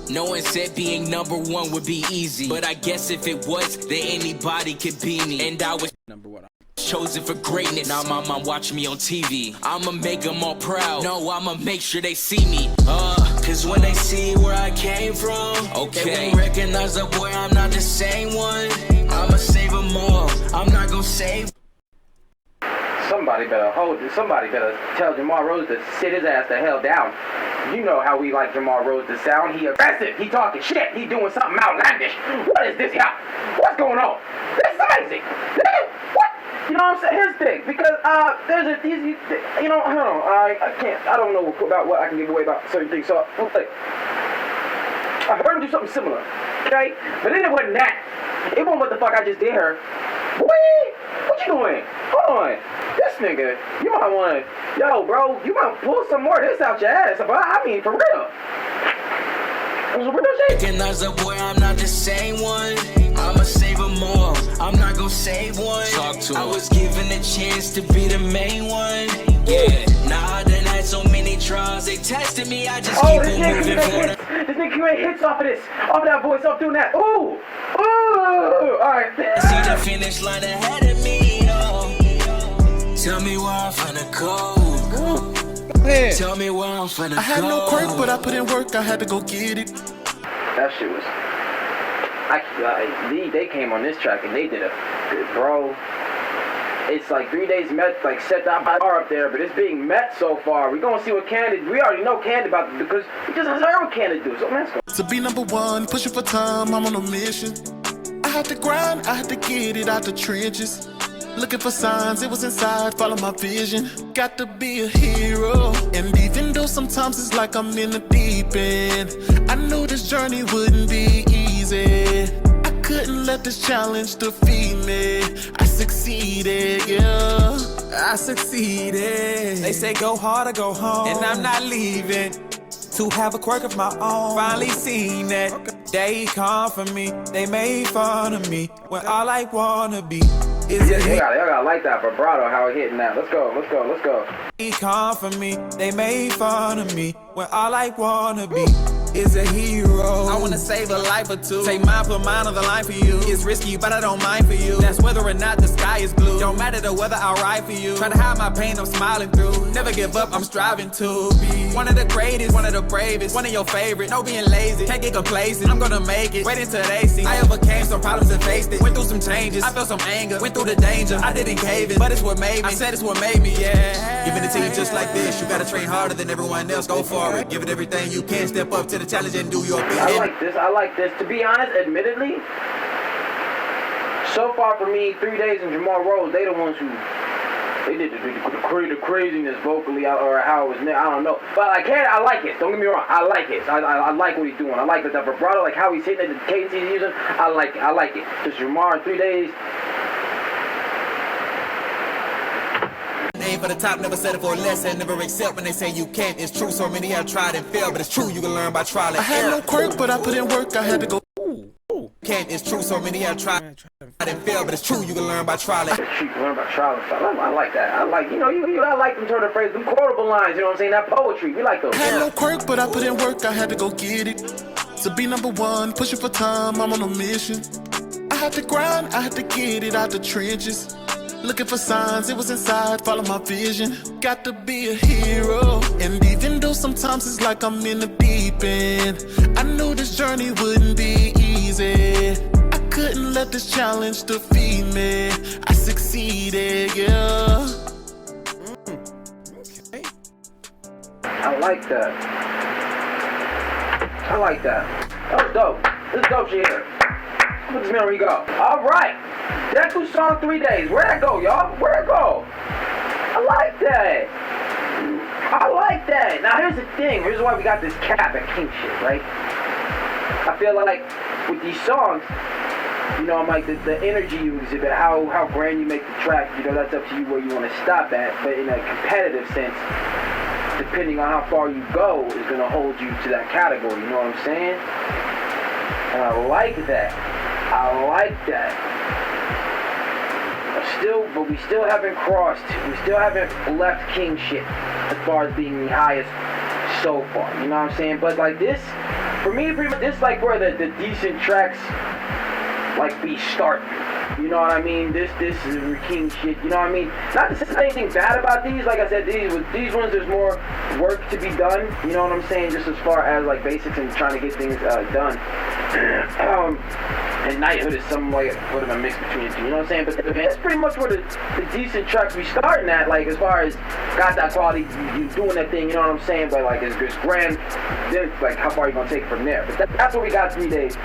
No one said being #1 would be easy, but I guess if it was, then anybody could be me, and I was #1. Chosen for greatness. Now my mom watch me on TV. I'ma make them all proud. No, I'ma make sure they see me. Cause when they see where I came from, okay, they won't recognize the boy, I'm not the same one. I'ma save them all. I'm not gonna save. Somebody better tell Jamal Rose to sit his ass the hell down. You know how we like Jamal Rose to sound. He aggressive. He talking shit. He doing something outlandish. What is this here? What's going on? This is amazing. What? You know what I'm saying? Here's the thing. Because there's a you know, hold on. I don't know about what I can give away about certain things. So I heard him do something similar. Okay? But then it wasn't that. It wasn't what the fuck I just did her. Boy, what you doing? Hold on. This nigga, you might want to, yo, bro, you might pull some more of this out your ass. But I mean, for real. It was real shit. Recognize the boy, I'm not the same one. I'ma save him them all. I'm not gonna save one. I was given a chance to be the main one. Yeah, nah, I done had so many trials. They tested me, I just keep on moving forward. This nigga create hits off of this. Off of that voice, off doing that. Ooh! Ooh! Alright. See the finish line ahead of me, oh. Tell me where I'm finna go. Tell me where I'm finna go. I had no quirk, but I put in work, I had to go get it. That shit was... they came on this track and they did a... Bro... It's like 3 days met, like set that bar up there, but it's being met so far. We gonna see what Candid... We already know Candid about it because we just heard what Candid do, so let's go. To be number one, pushing for time, I'm on a mission. I had to grind, I had to get it out the trenches. Looking for signs, it was inside, follow my vision. Got to be a hero. And even though sometimes it's like I'm in the deep end, I knew this journey wouldn't be easy. I couldn't let this challenge defeat me. I succeeded, yeah. I succeeded. They say go hard or go home, and I'm not leaving to have a quirk of my own. Finally seen that they come for me. They made fun of me when all I wanna be is a hit. Y'all gotta like that vibrato, how it hitting that. Let's go, let's go, let's go. They come for me. They made fun of me when all I wanna be is a hero. I wanna save a life or two. Take mine, put mine on the line for you. It's risky, but I don't mind for you. That's whether or not the sky is blue. Don't matter the weather, I'll ride for you. Try to hide my pain, I'm smiling through. Never give up, I'm striving to be one of the greatest, one of the bravest, one of your favorite. No being lazy, can't get complacent. I'm gonna make it. Wait until they see. I overcame some problems and faced it. Went through some changes. I felt some anger. Went through the danger. I didn't cave in, but it's what made me. I said it's what made me. Yeah. Giving it to you just like this. You gotta train harder than everyone else. Go for it. Give it everything you can. Step up to the challenge and do your best. I like this, I like this. To be honest, admittedly, so far for me, 3 days and Jamal Rose, they the ones who, they did the craziness vocally, or how it was, I don't know. But I like it, don't get me wrong, I like it. I like what he's doing. I like the vibrato, like how he's hitting it, the cadence he's using, I like it. Just Jamal in 3 days. Aim for the top, never settle for less, and never accept when they say you can't. It's true, so many have tried and failed, but it's true, you can learn by trial and error. I had no quirk, but I put in work, I had to go. Can't, it's true, so many have tried and failed, but it's true, you can learn by trial and error. You can learn by trial and error. I like that. I like, I like them sort of phrases, them quotable lines, you know what I'm saying? That poetry, we like those. I had no quirk, but I put in work, I had to go get it. To be number one, pushing for time, I'm on a mission. I had to grind, I had to get it out the trenches. Looking for signs, it was inside, follow my vision. Got to be a hero. And even though sometimes it's like I'm in the deep end, I knew this journey wouldn't be easy. I couldn't let this challenge defeat me. I succeeded, yeah. Okay. I like that. I like that. That was dope. This is dope shit here. Put this man where you go. Alright. DEKU song 3 days. Where'd that go, y'all? Where'd it go? I like that. I like that. Now here's the thing. Here's why we got this cap and king shit, right? I feel like with these songs, I'm like the energy you exhibit, how grand you make the track, that's up to you where you want to stop at. But in a competitive sense, depending on how far you go, is gonna hold you to that category. You know what I'm saying? And I like that. I like that. But we still haven't crossed. We still haven't left king shit as far as being the highest so far. You know what I'm saying? But like this, for me, pretty much this like where the decent tracks like be start. You know what I mean? This is king shit. You know what I mean? Not to say anything bad about these. Like I said, these ones there's more work to be done. You know what I'm saying? Just as far as like basics and trying to get things done. And Knighthood is some way sort of a mix between the two, you know what I'm saying? But that's pretty much where the decent tracks we starting at, like as far as got that quality, you doing that thing, you know what I'm saying? But like it's grand, then like how far you gonna take it from there? But that's what we got 3 days.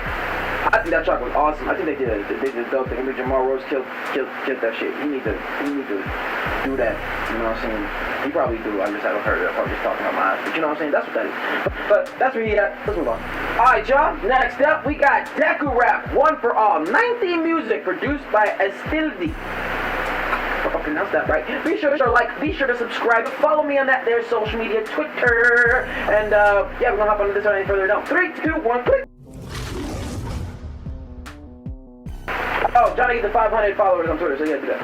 I think that track was awesome. I think they did a dope thing. I think Jamal Rose killed that shit. He need to do that. You know what I'm saying? He probably do. I just haven't heard it. I'm probably just talking about my eyes. But you know what I'm saying? That's what that is. But that's where he at. Let's move on. Alright, y'all. Next up, we got DEKU Rap, One for All. NinethieMusic, produced by Estildi. If I pronounce that right. Be sure to like, be sure to subscribe. Follow me on that there social media, Twitter. And yeah, we're gonna hop on this without any further ado. 3, 2, 1, click. Oh, trying to get the 500 followers on Twitter, so yeah, do that.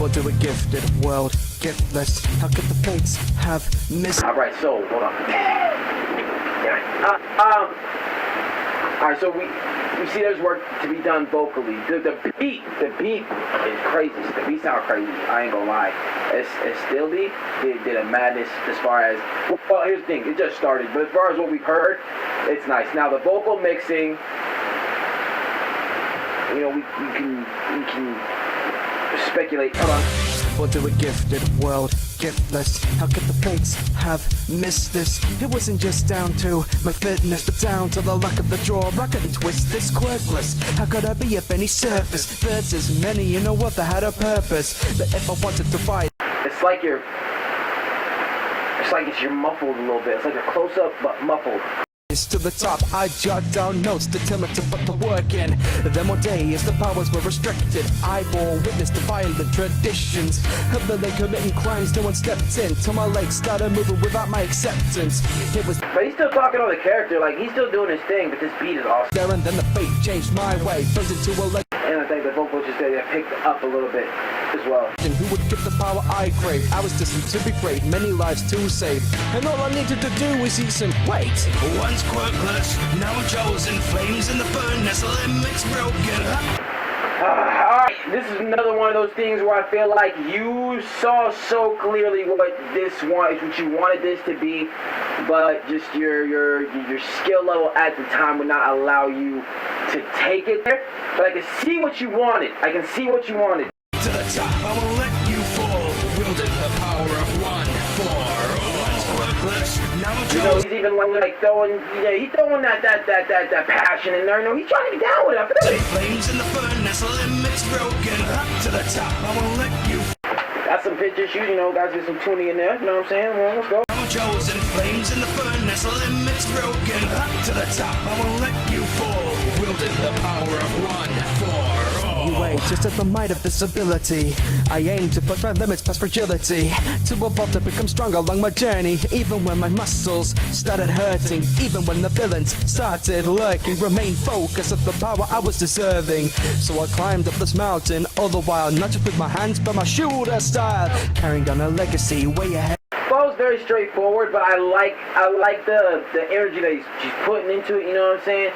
Or to a gifted world, giftless. How could the fates have missed? Alright, so, hold on. Alright, so we see there's work to be done vocally. The beat is crazy. The beat sound crazy. I ain't gonna lie. It's still deep. It did a madness as far as, well, here's the thing, it just started. But as far as what we've heard, it's nice. Now the vocal mixing, you know, we can speculate. Hold on. Or to a gifted world, giftless. How could the fates have missed this? It wasn't just down to my fitness, but down to the luck of the draw. I couldn't twist this quirkless. How could I be of any surface? Versus many, you know what, that had a purpose. But if I wanted to fight, it's like you're muffled a little bit. It's like a close up but muffled. to the top, I jot down notes to tell it to put the work in. Then one day, as the powers were restricted, I bore witness to violent traditions. Heavily committing crimes, no one stepped in till my legs started moving without my acceptance. It was, but he's still talking on the character, like he's still doing his thing, but this beat is awesome. There and then the fate changed my way, turned into a legend. And I think the vocals just they picked up a little bit as well. And who would give the power I crave? I was destined to be great, many lives to save. And all I needed to do was eat some weight. Once quirkless, now chosen, flames in the furnace, limits broken. Alright, this is another one of those things where I feel like you saw so clearly what you wanted this to be, but just your skill level at the time would not allow you to take it there. But I can see what you wanted. I can see what you wanted. To the top, I will let you fall. Wielded the power of 1-4. Once quirkless, now chosen. You know, he's even like throwing, he's throwing that passion in there. You know, he's trying to get down with it. Flames in the furnace, limits broken. Up to the top, I will let you. Got some pitch issues, you know, guys, get some tuning in there. You know what I'm saying? Well, let's go. Now chosen, flames in the furnace, limits broken. Up to the top, I will let you fall. Wielded the power of 1-4. You wait, just at the might of this ability. I aim to push my limits past fragility, to evolve to become stronger along my journey. Even when my muscles started hurting, even when the villains started lurking, remain focused of the power I was deserving. So I climbed up this mountain, all the while not just with my hands but my shooter style, carrying down a legacy way ahead. Flow's very straightforward, but I like the energy that she's putting into it. You know what I'm saying?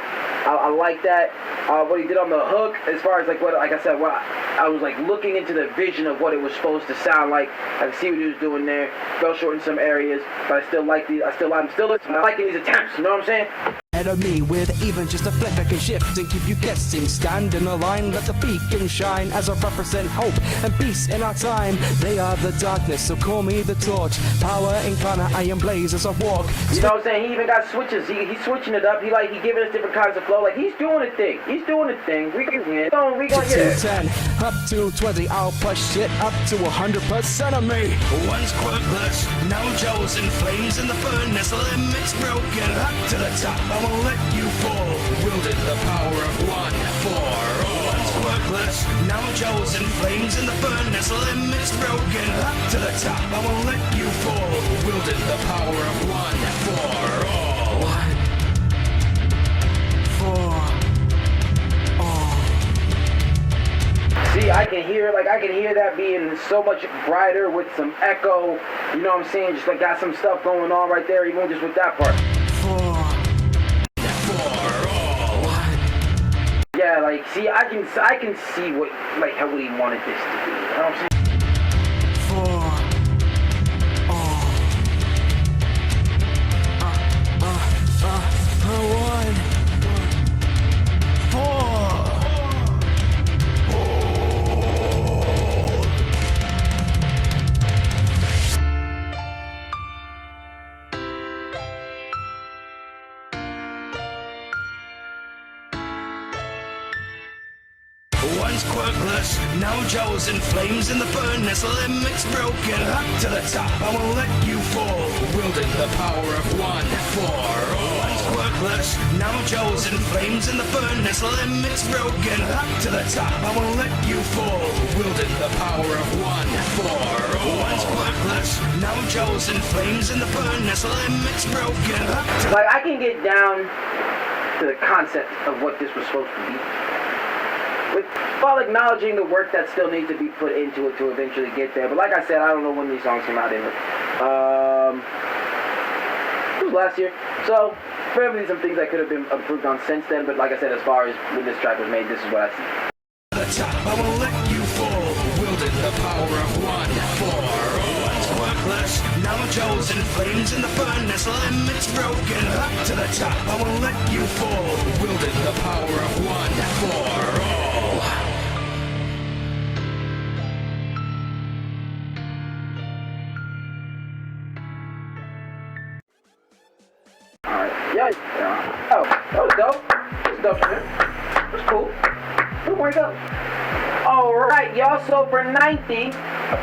I like that. What he did on the hook, as far as like I said, I was like looking into the vision of what it was supposed to sound like. I could see what he was doing there. Fell short in some areas, but I still like these. I'm still liking these attempts. You know what I'm saying? Ahead of me with even just a flick I can shift and keep you guessing. Stand in a line, let the beacon shine as I represent hope and peace in our time. They are the darkness, so call me the torch. Power incarnate, I am blaze as I walk. You know what I'm saying? He even got switches. He's switching it up. He giving us different kinds of flow. Like he's doing a thing. He's doing a thing. We gonna get it. 10 up to 20, I'll push it up to 100% of me. Once quirkless, now chosen, flames in the furnace, limits broken. Up to the top, I will let you fall. Wielded the power of 1-4. Once quirkless, now chosen, flames in the furnace, limits broken. Up to the top, I will let you fall. Wielded the power of 1-4. 1-4. See, I can hear that being so much brighter with some echo. You know what I'm saying? Just like got some stuff going on right there, even just with that part. 4. Yeah, like see, I can see what how he wanted this to be. You know what I'm saying? 1. Once quirkless, now chosen, flames in the furnace, limits broken. Up to the top, I will let you fall. wielding the power of one for all. Once worthless, now Joe's in flames in the furnace, limits broken, up to the top, I won't let you fall, wielding the power of one for all. Once worthless, now Joe's in flames in the furnace, limits broken, up to like, I can get down to the concept of what this was supposed to be, while acknowledging the work that still needs to be put into it to eventually get there. But like I said, I don't know when these songs came out in it. It was last year. So, probably some things that could have been improved on since then. But like I said, as far as when this track was made, this is what I see. the top, I won't let you fall, wielding the power of one for all. Once worthless, now Joe's in flames in the furnace, limits broken, up to the top, I won't let you fall, wielding the power of one for all. Yeah. Oh, that was dope. That was dope, man. That was cool. Where'd it go? Alright, y'all, so for Ninethie,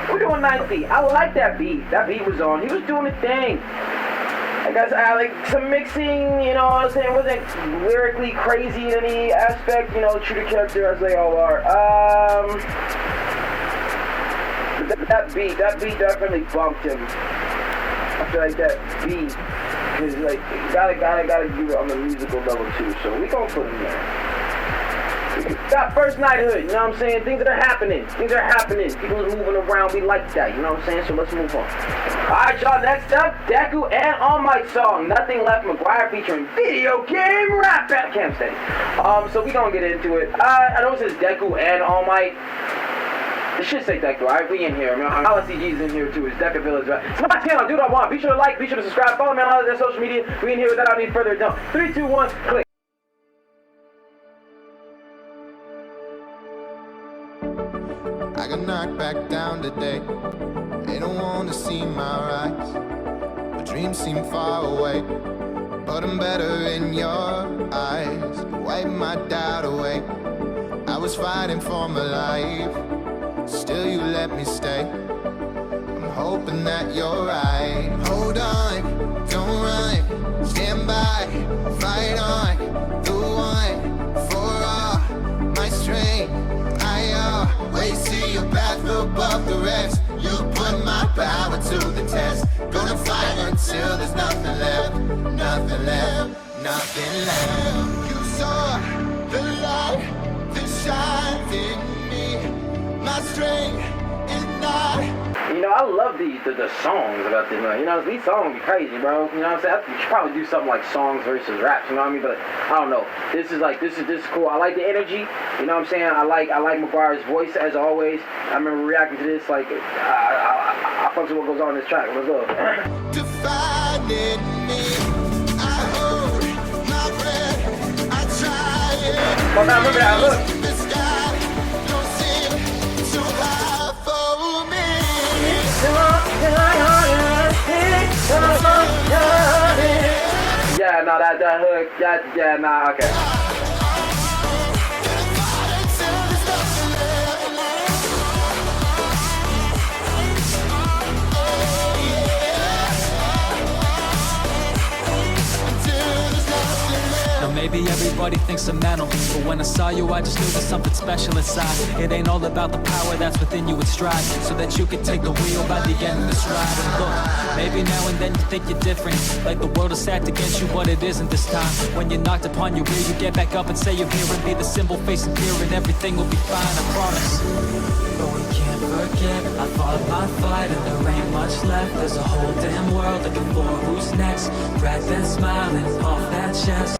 we're doing Ninethie. I like that beat. That beat was on. He was doing a thing. I guess I like some mixing, you know what I'm saying? Wasn't lyrically crazy in any aspect, you know, true to character as they all are. That beat definitely bumped him. I feel like that beat is like, gotta do it on the musical level too, so we gonna put him there. Got first knighthood, you know what I'm saying? Things that are happening. People are moving around, we like that, you know what I'm saying? So let's move on. Alright, y'all, next up, DEKU and All Might song, Nothing Left McGuire featuring video game rap battle. Cam steady. So we gonna get into it. I know it says DEKU and All Might. It should say DEKU, alright? We in here. I mean, HalaCG is in here too. It's DEKU is right. It's my channel, do what I want. Be sure to like, be sure to subscribe, follow me on all of their social media. We in here without any further ado. 3, 2, 1, click. I got knocked back down today. They don't want to see my rise. My dreams seem far away, but I'm better in your eyes. Wipe my doubt away. I was fighting for my life, still you let me stay. I'm hoping that you're right. Hold on, don't run, stand by, fight on. The one for all my strength. I always see your path above the rest. You put my power to the test. Gonna fight until there's nothing left, nothing left, nothing left. You saw the light that shines in me. My strength is not. You know, I love the songs about this, man. You know, these songs be crazy, bro. You know what I'm saying? You should probably do something like songs versus raps, you know what I mean? But I don't know. This is cool. I like the energy. You know what I'm saying? I like McGuire's voice as always. I remember reacting to this like I fucks with what goes on in this track. Let's go. Defining me, I hold my breath. I try it. Oh, now remember that. Look. Yeah, no, that hook, yeah, nah, okay. Maybe everybody thinks I'm mental, but when I saw you I just knew there's something special inside. It ain't all about the power that's within you, it's strive, so that you can take the wheel by the end of this ride. And look, maybe now and then you think you're different, like the world is stacked against you, but it isn't this time. When you're knocked upon your rear, you get back up and say you're here, and be the symbol facing fear, and everything will be fine, I promise. But we can't forget, I fought my fight and there ain't much left. There's a whole damn world looking for who's next. Crack that smile and off that chest.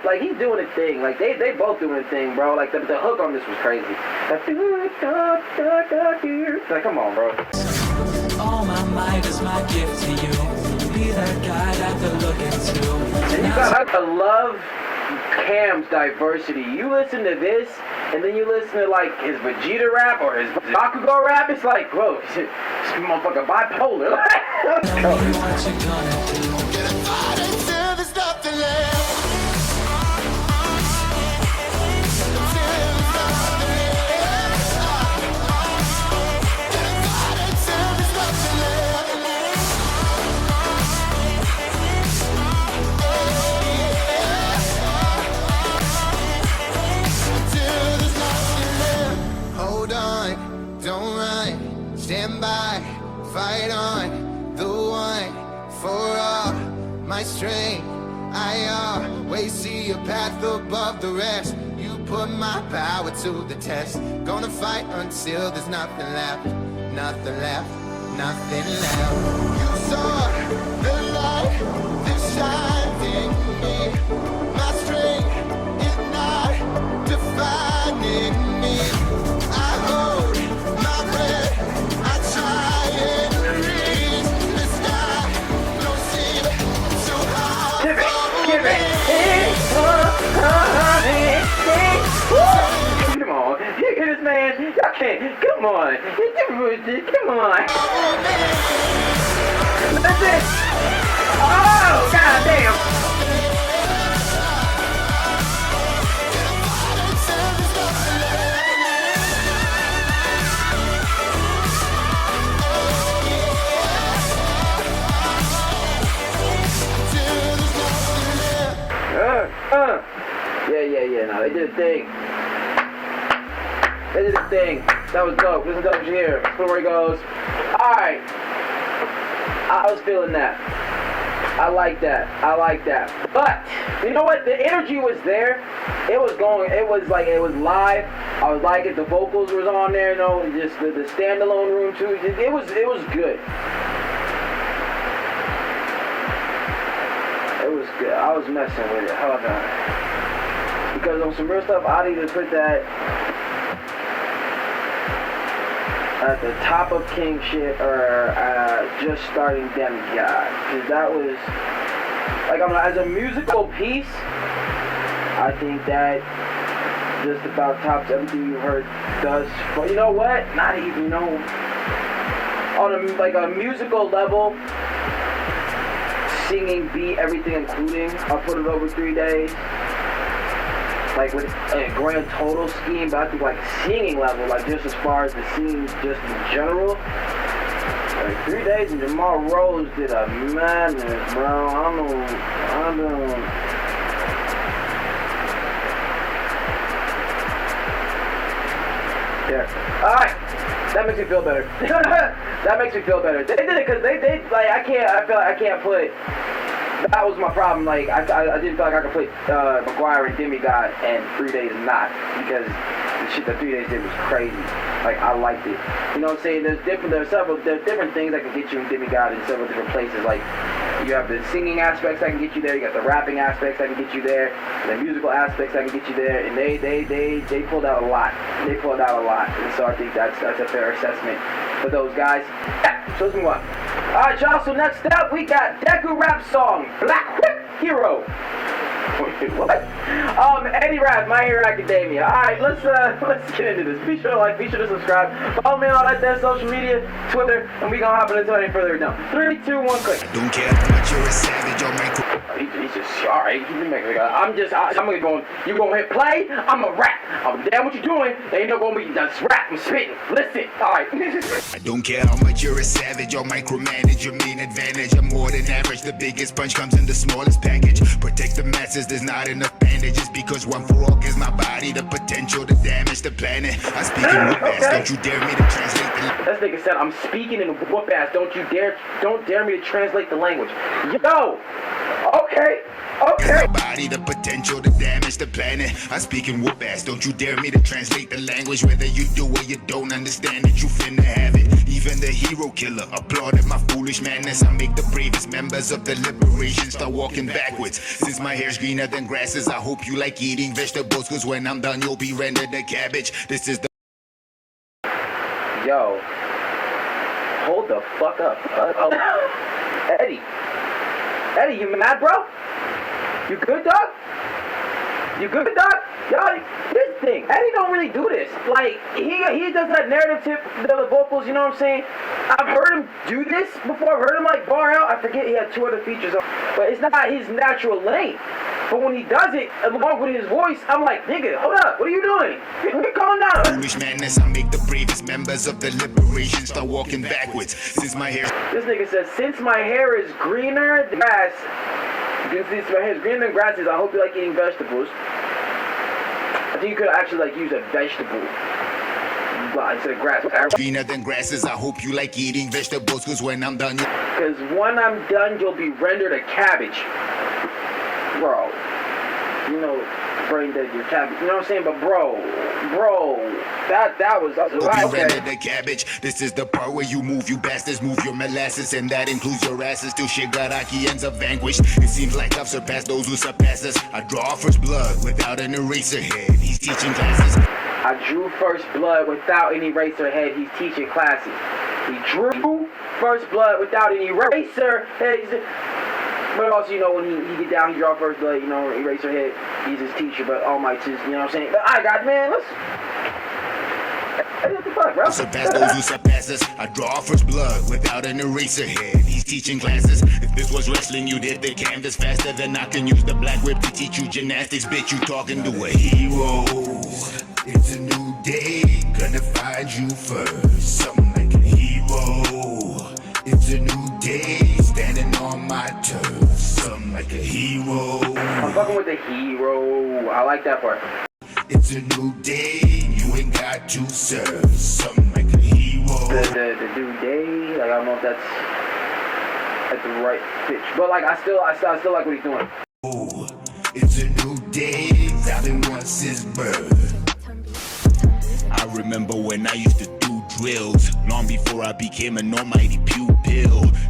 Like, he's doing a thing. Like, they both doing a thing, bro. Like, the hook on this was crazy. Like, come on, bro. All my might is my gift to you. Be that guy that they're looking to. And you gotta love Cam's diversity. You listen to this, and then you listen to, like, his Vegeta rap or his Bakugo rap. It's like, bro, this motherfucker bipolar. Let's go. What you gonna do? There's nothing left. Fight on, the one for all my strength. I always see a path above the rest. You put my power to the test. Gonna fight until there's nothing left. Nothing left, nothing left. You saw the light that shines in me. My strength is not defining me. I hold my breath, I try and reach the sky. Don't seem too hard for me. Come on, you hear this man? Y'all can't. Come on, come on. That's it. Oh, goddamn. Yeah. No, they did a thing. They did a thing. That was dope. This is dope here. Let's see where he goes. Alright. I was feeling that. I like that. But, you know what? The energy was there. It was going. It was like, it was live. I was liking the vocals was on there, you know, just the standalone room too. It was good. It was good. I was messing with it. Hold on. Because on some real stuff, I need to put that at the top of King shit or just starting Demigod. Because that was, like, as a musical piece, I think that just about tops everything you heard does. But you know what? Not even, you know, on a musical level, singing, beat, everything including, I'll put it over 3 days. Like with a grand total scheme, but I think like singing level, like just as far as the scene just in general, like 3 days and Jamal Rose did a madness, bro. I don't. Yeah. Alright. That makes me feel better. That makes me feel better. They did it because they like I feel like I can't put. That was my problem. Like I didn't feel like I could put McGwire and Demigod and 3 days not, because the shit that 3 days did was crazy. Like I liked it. You know what I'm saying? There's different things that can get you in Demigod in several different places. Like you have the singing aspects that can get you there. You got the rapping aspects that can get you there. The musical aspects that can get you there. And they pulled out a lot. They pulled out a lot. And so I think that's a fair assessment for those guys. Yeah, so let's move on. Alright, y'all, so next up we got DEKU rap song, Black Whip Hero. What? Eddierath, My Hero Academia. Alright, let's get into this. Be sure to like, be sure to subscribe. Follow me on all that social media, Twitter, and we gonna hop into any further ado. 3, 2, 1, click. Don't care how much you're a savage or micro. He's just alright. I'm gonna go. You gonna hit play? I'm a rap. I'm damn what you doing. They ain't no gonna be just rap. I'm spitting. Listen. Alright. I don't care how much you're a savage or micromanage your main advantage. I'm more than average. The biggest punch comes in the smallest package. Protect the masses. There's not enough bandages because one for all gives my body the potential to damage the planet. I speak in whoop ass. Don't you dare me to translate the. That nigga said I'm speaking in whoop ass. Don't dare me to translate the language. Yo. Okay. My body the potential to damage the planet. I speak in whoop ass. Don't you dare me to translate the language. Whether you do or you don't understand it, you finna have it. Even the hero killer applauded my foolish madness. I make the bravest members of the liberation start walking backwards. Since my hair's greener than grasses, I hope you like eating vegetables, cause when I'm done you'll be rendered a cabbage. This is the. Yo. Hold the fuck up. Eddie, you mad, bro? You good, dog? You good, dog? Yo, this thing, Eddie don't really do this. Like, he does that narrative tip, the vocals, you know what I'm saying? I've heard him do this before. I've heard him, like, bar out. I forget he had 2 other features on, but it's not his natural lane. But when he does it, along with his voice, I'm like, nigga, hold up, what are you doing? Calm down. Foolish madness, I make the bravest members of the liberation start walking backwards. Since my hair. This nigga says, since my hair is greener than grass, since my hair is greener than grasses, I hope you like eating vegetables. I think you could actually like use a vegetable. Well, instead of grass. Greener than grasses, I hope you like eating vegetables, cause when I'm done, Because when I'm done, you'll be rendered a cabbage. Bro. You know, brain dead, your cabbage. You know what I'm saying? But bro, that was okay. The cabbage. This is the part where you move, you bastards, move your molasses, and that includes your asses. Till Shigaraki ends up vanquished. It seems like I've surpassed those who surpass us. I draw first blood without an eraser head. He's teaching classes. I drew first blood without any eraser head. He's teaching classes. He drew first blood without any eraser head. But also, you know, when he get down, he draw first blood, you know, eraser head. He's his teacher, but All Might's his, you know what I'm saying? But I got, man, let's... What the fuck, bro? Surpass those who surpass us. I draw first blood without an eraser head. He's teaching classes. If this was wrestling, you did the canvas faster than I can use the black whip to teach you gymnastics. Bitch, you talking to a hero. It's a new day, gonna find you first. Something like a hero. It's a new day, standing on my turf. Something like a hero. I'm fucking with the hero. I like that part. It's a new day, you ain't got to serve. Something like a hero. The new day, like I don't know if that's at the right pitch, but like I still like what he's doing. Oh, it's a new day, Valley wants his birth. I remember when I used to do drills, long before I became an almighty pupil.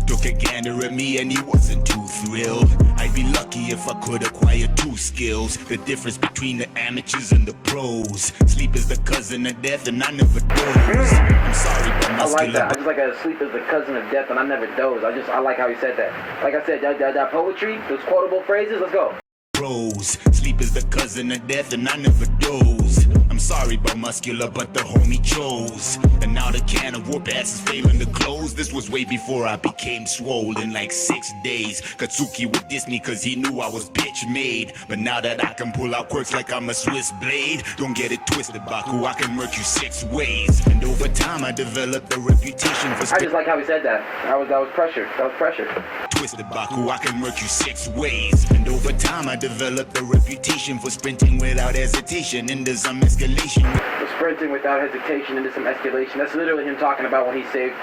Took a gander at me and he wasn't too thrilled. I'd be lucky if I could acquire two skills. The difference between the amateurs and the pros. Sleep is the cousin of death and I never doze. I'm sorry, but I like that. I just like sleep is the cousin of death and I never doze. I like how he said that. Like I said, that poetry, those quotable phrases, let's go. Pros. Sleep is the cousin of death and I never doze. I'm sorry, but muscular, but the homie chose. And now the can of whoop ass is failing to close. This was way before I became swole in like 6 days. Katsuki would diss me cause he knew I was bitch made. But now that I can pull out quirks like I'm a Swiss blade, don't get it twisted, Baku, I can murk you 6 ways. And over time I developed a reputation for I just like how he said that. That was pressure. That was pressure. Twisted, Baku, I can murk you 6 ways. And over time I developed a reputation for sprinting without hesitation into some escalation. For sprinting without hesitation into some escalation. That's literally him talking about when he saved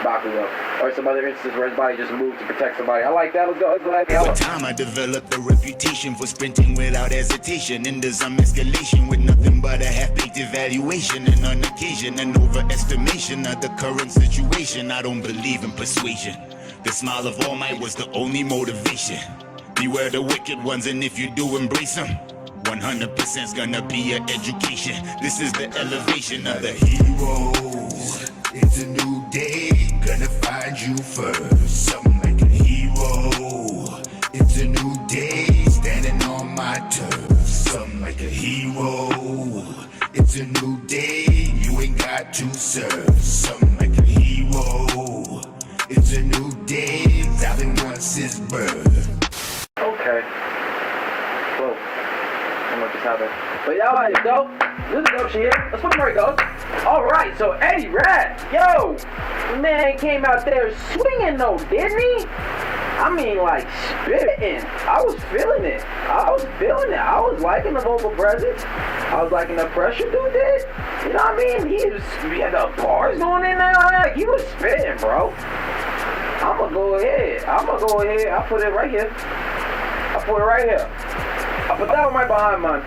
Bakugo. Or some other instance where his body just moved to protect somebody. I like that. Let's go. Over time I developed a reputation for sprinting without hesitation into some escalation with nothing but a half-baked evaluation. And on occasion an overestimation of the current situation. I don't believe in persuasion. The smile of All Might was the only motivation. Beware the wicked ones, and if you do embrace them, 100%'s gonna be your education. This is the elevation of the hero. It's a new day, gonna find you first. Something like a hero. It's a new day, standing on my turf. Something like a hero. It's a new day, you ain't got to serve. Something like a hero. It's a new day, Valley wants his birth. Okay. Whoa. I don't know what just happened. But y'all like it dope. This is dope shit here. Let's put where it goes. Alright, so Eddierath. Yo! Man came out there swinging though, didn't he? I mean, like, spitting. I was feeling it. I was liking the vocal presence. I was liking the pressure dude did. You know what I mean? He had the bars going in there. Like, he was spitting, bro. I'ma go ahead. I'll put it right here. I put that one right behind mine.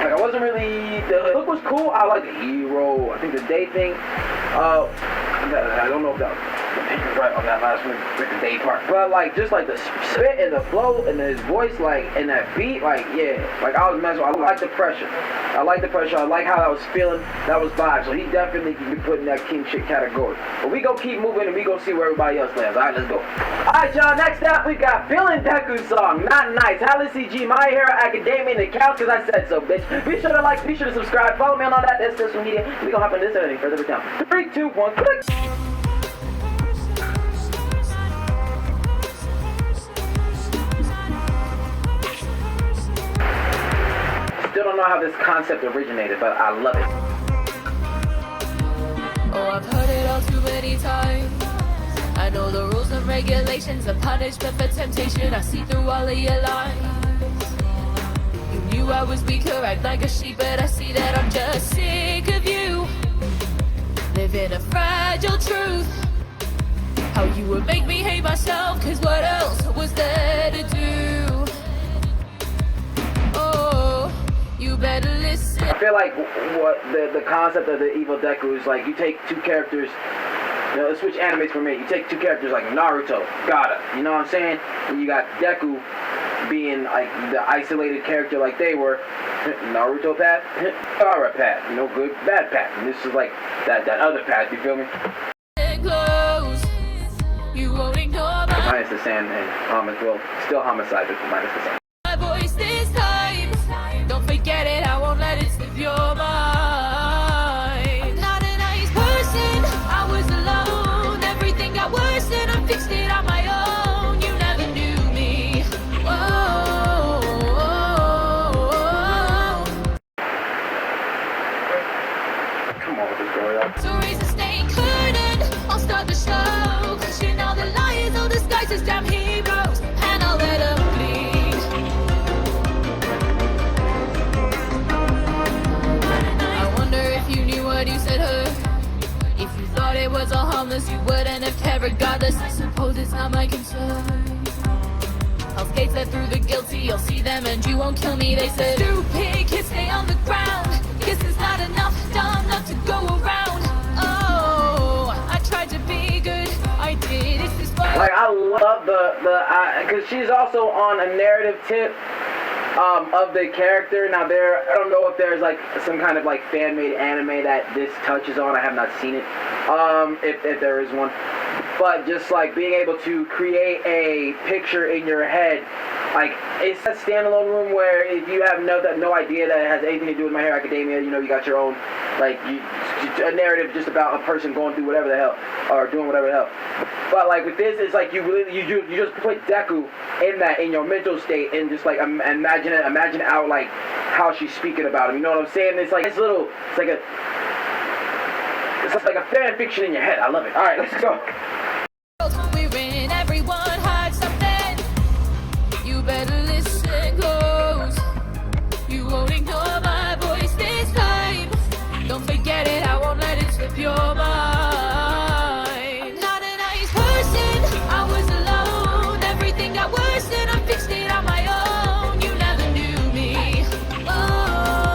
Like, I wasn't really, the look was cool. I like the hero. I think the day thing, I don't know if that was right on that last one with the day part. But like, just like the spit and the flow and his voice, like, and that beat, like, yeah. Like, I was messing with, I like the pressure. I like how I was feeling. That was vibe. So he definitely can be put in that king shit category. But we gonna keep moving and we gonna see where everybody else lands. Alright, let's go. Alright, y'all, next up we got Feeling DEKU song, Not Nice, HalaCG, My Hero Academia, and the couch cause I said so, bitch. Be sure to like, be sure to subscribe, follow me on all that, that's social media. We gonna hop on this and anything further down. 3, 2, 1, click. Still don't know how this concept originated, but I love it. Oh, I've heard it all too many times. I know the rules and regulations, the punishment for temptation. I see through all of your lies. You knew I was weaker, I'd like a sheep, but I see that I'm just sick of you. live in a fragile truth. How you would make me hate myself, cause what else was there to do? Oh, you better listen. I feel like what the concept of the evil Deku is like, you take two characters, you know, let's switch animes for me. You take two characters like Naruto, Gaara, you know what I'm saying? And you got Deku being like the isolated character like they were, Naruto path, Gaara path, you know, good, bad path. And this is like that other path, you feel me? You won't ignore my minus the sand and well, still homicide, but minus the sand. My voice this time. Don't forget it, I won't let it slip your mind. I'm not a nice person, I was alone. Everything got worse and I fixed it on my own. You never knew me. Whoa. Come on with this girl, y'all. So raise the snake curtain, I'll start the show. The lions all disguised as damn heroes, and I'll let them bleed. I wonder if you knew what you said hurt. If you thought it was all harmless, you wouldn't have cared regardless. I suppose it's not my concern. Hell's gates let through the guilty, you'll see them and you won't kill me, they said. Stupid kids stay on the ground. Guess it's not enough, dumb enough to go around. Oh, I tried to be good, I did. Like, I love because she's also on a narrative tip of the character. Now, I don't know if there's like some kind of like fan-made anime that this touches on. I have not seen it, if there is one. But just like being able to create a picture in your head, like it's a standalone room where if you have no idea that it has anything to do with My Hero Academia, you know, you got your own like a narrative just about a person going through whatever the hell or doing whatever the hell. But like with this, it's like you just put Deku in your mental state and just like imagine out like how she's speaking about him. You know what I'm saying? It's like it's like a fan fiction in your head. I love it. All right, let's go. We're in, everyone hides something. You better listen close. You won't ignore my voice this time. Don't forget it, I won't let it slip your mind. I'm not a nice person, I was alone. Everything got worse and I fixed it on my own. You never knew me. Oh.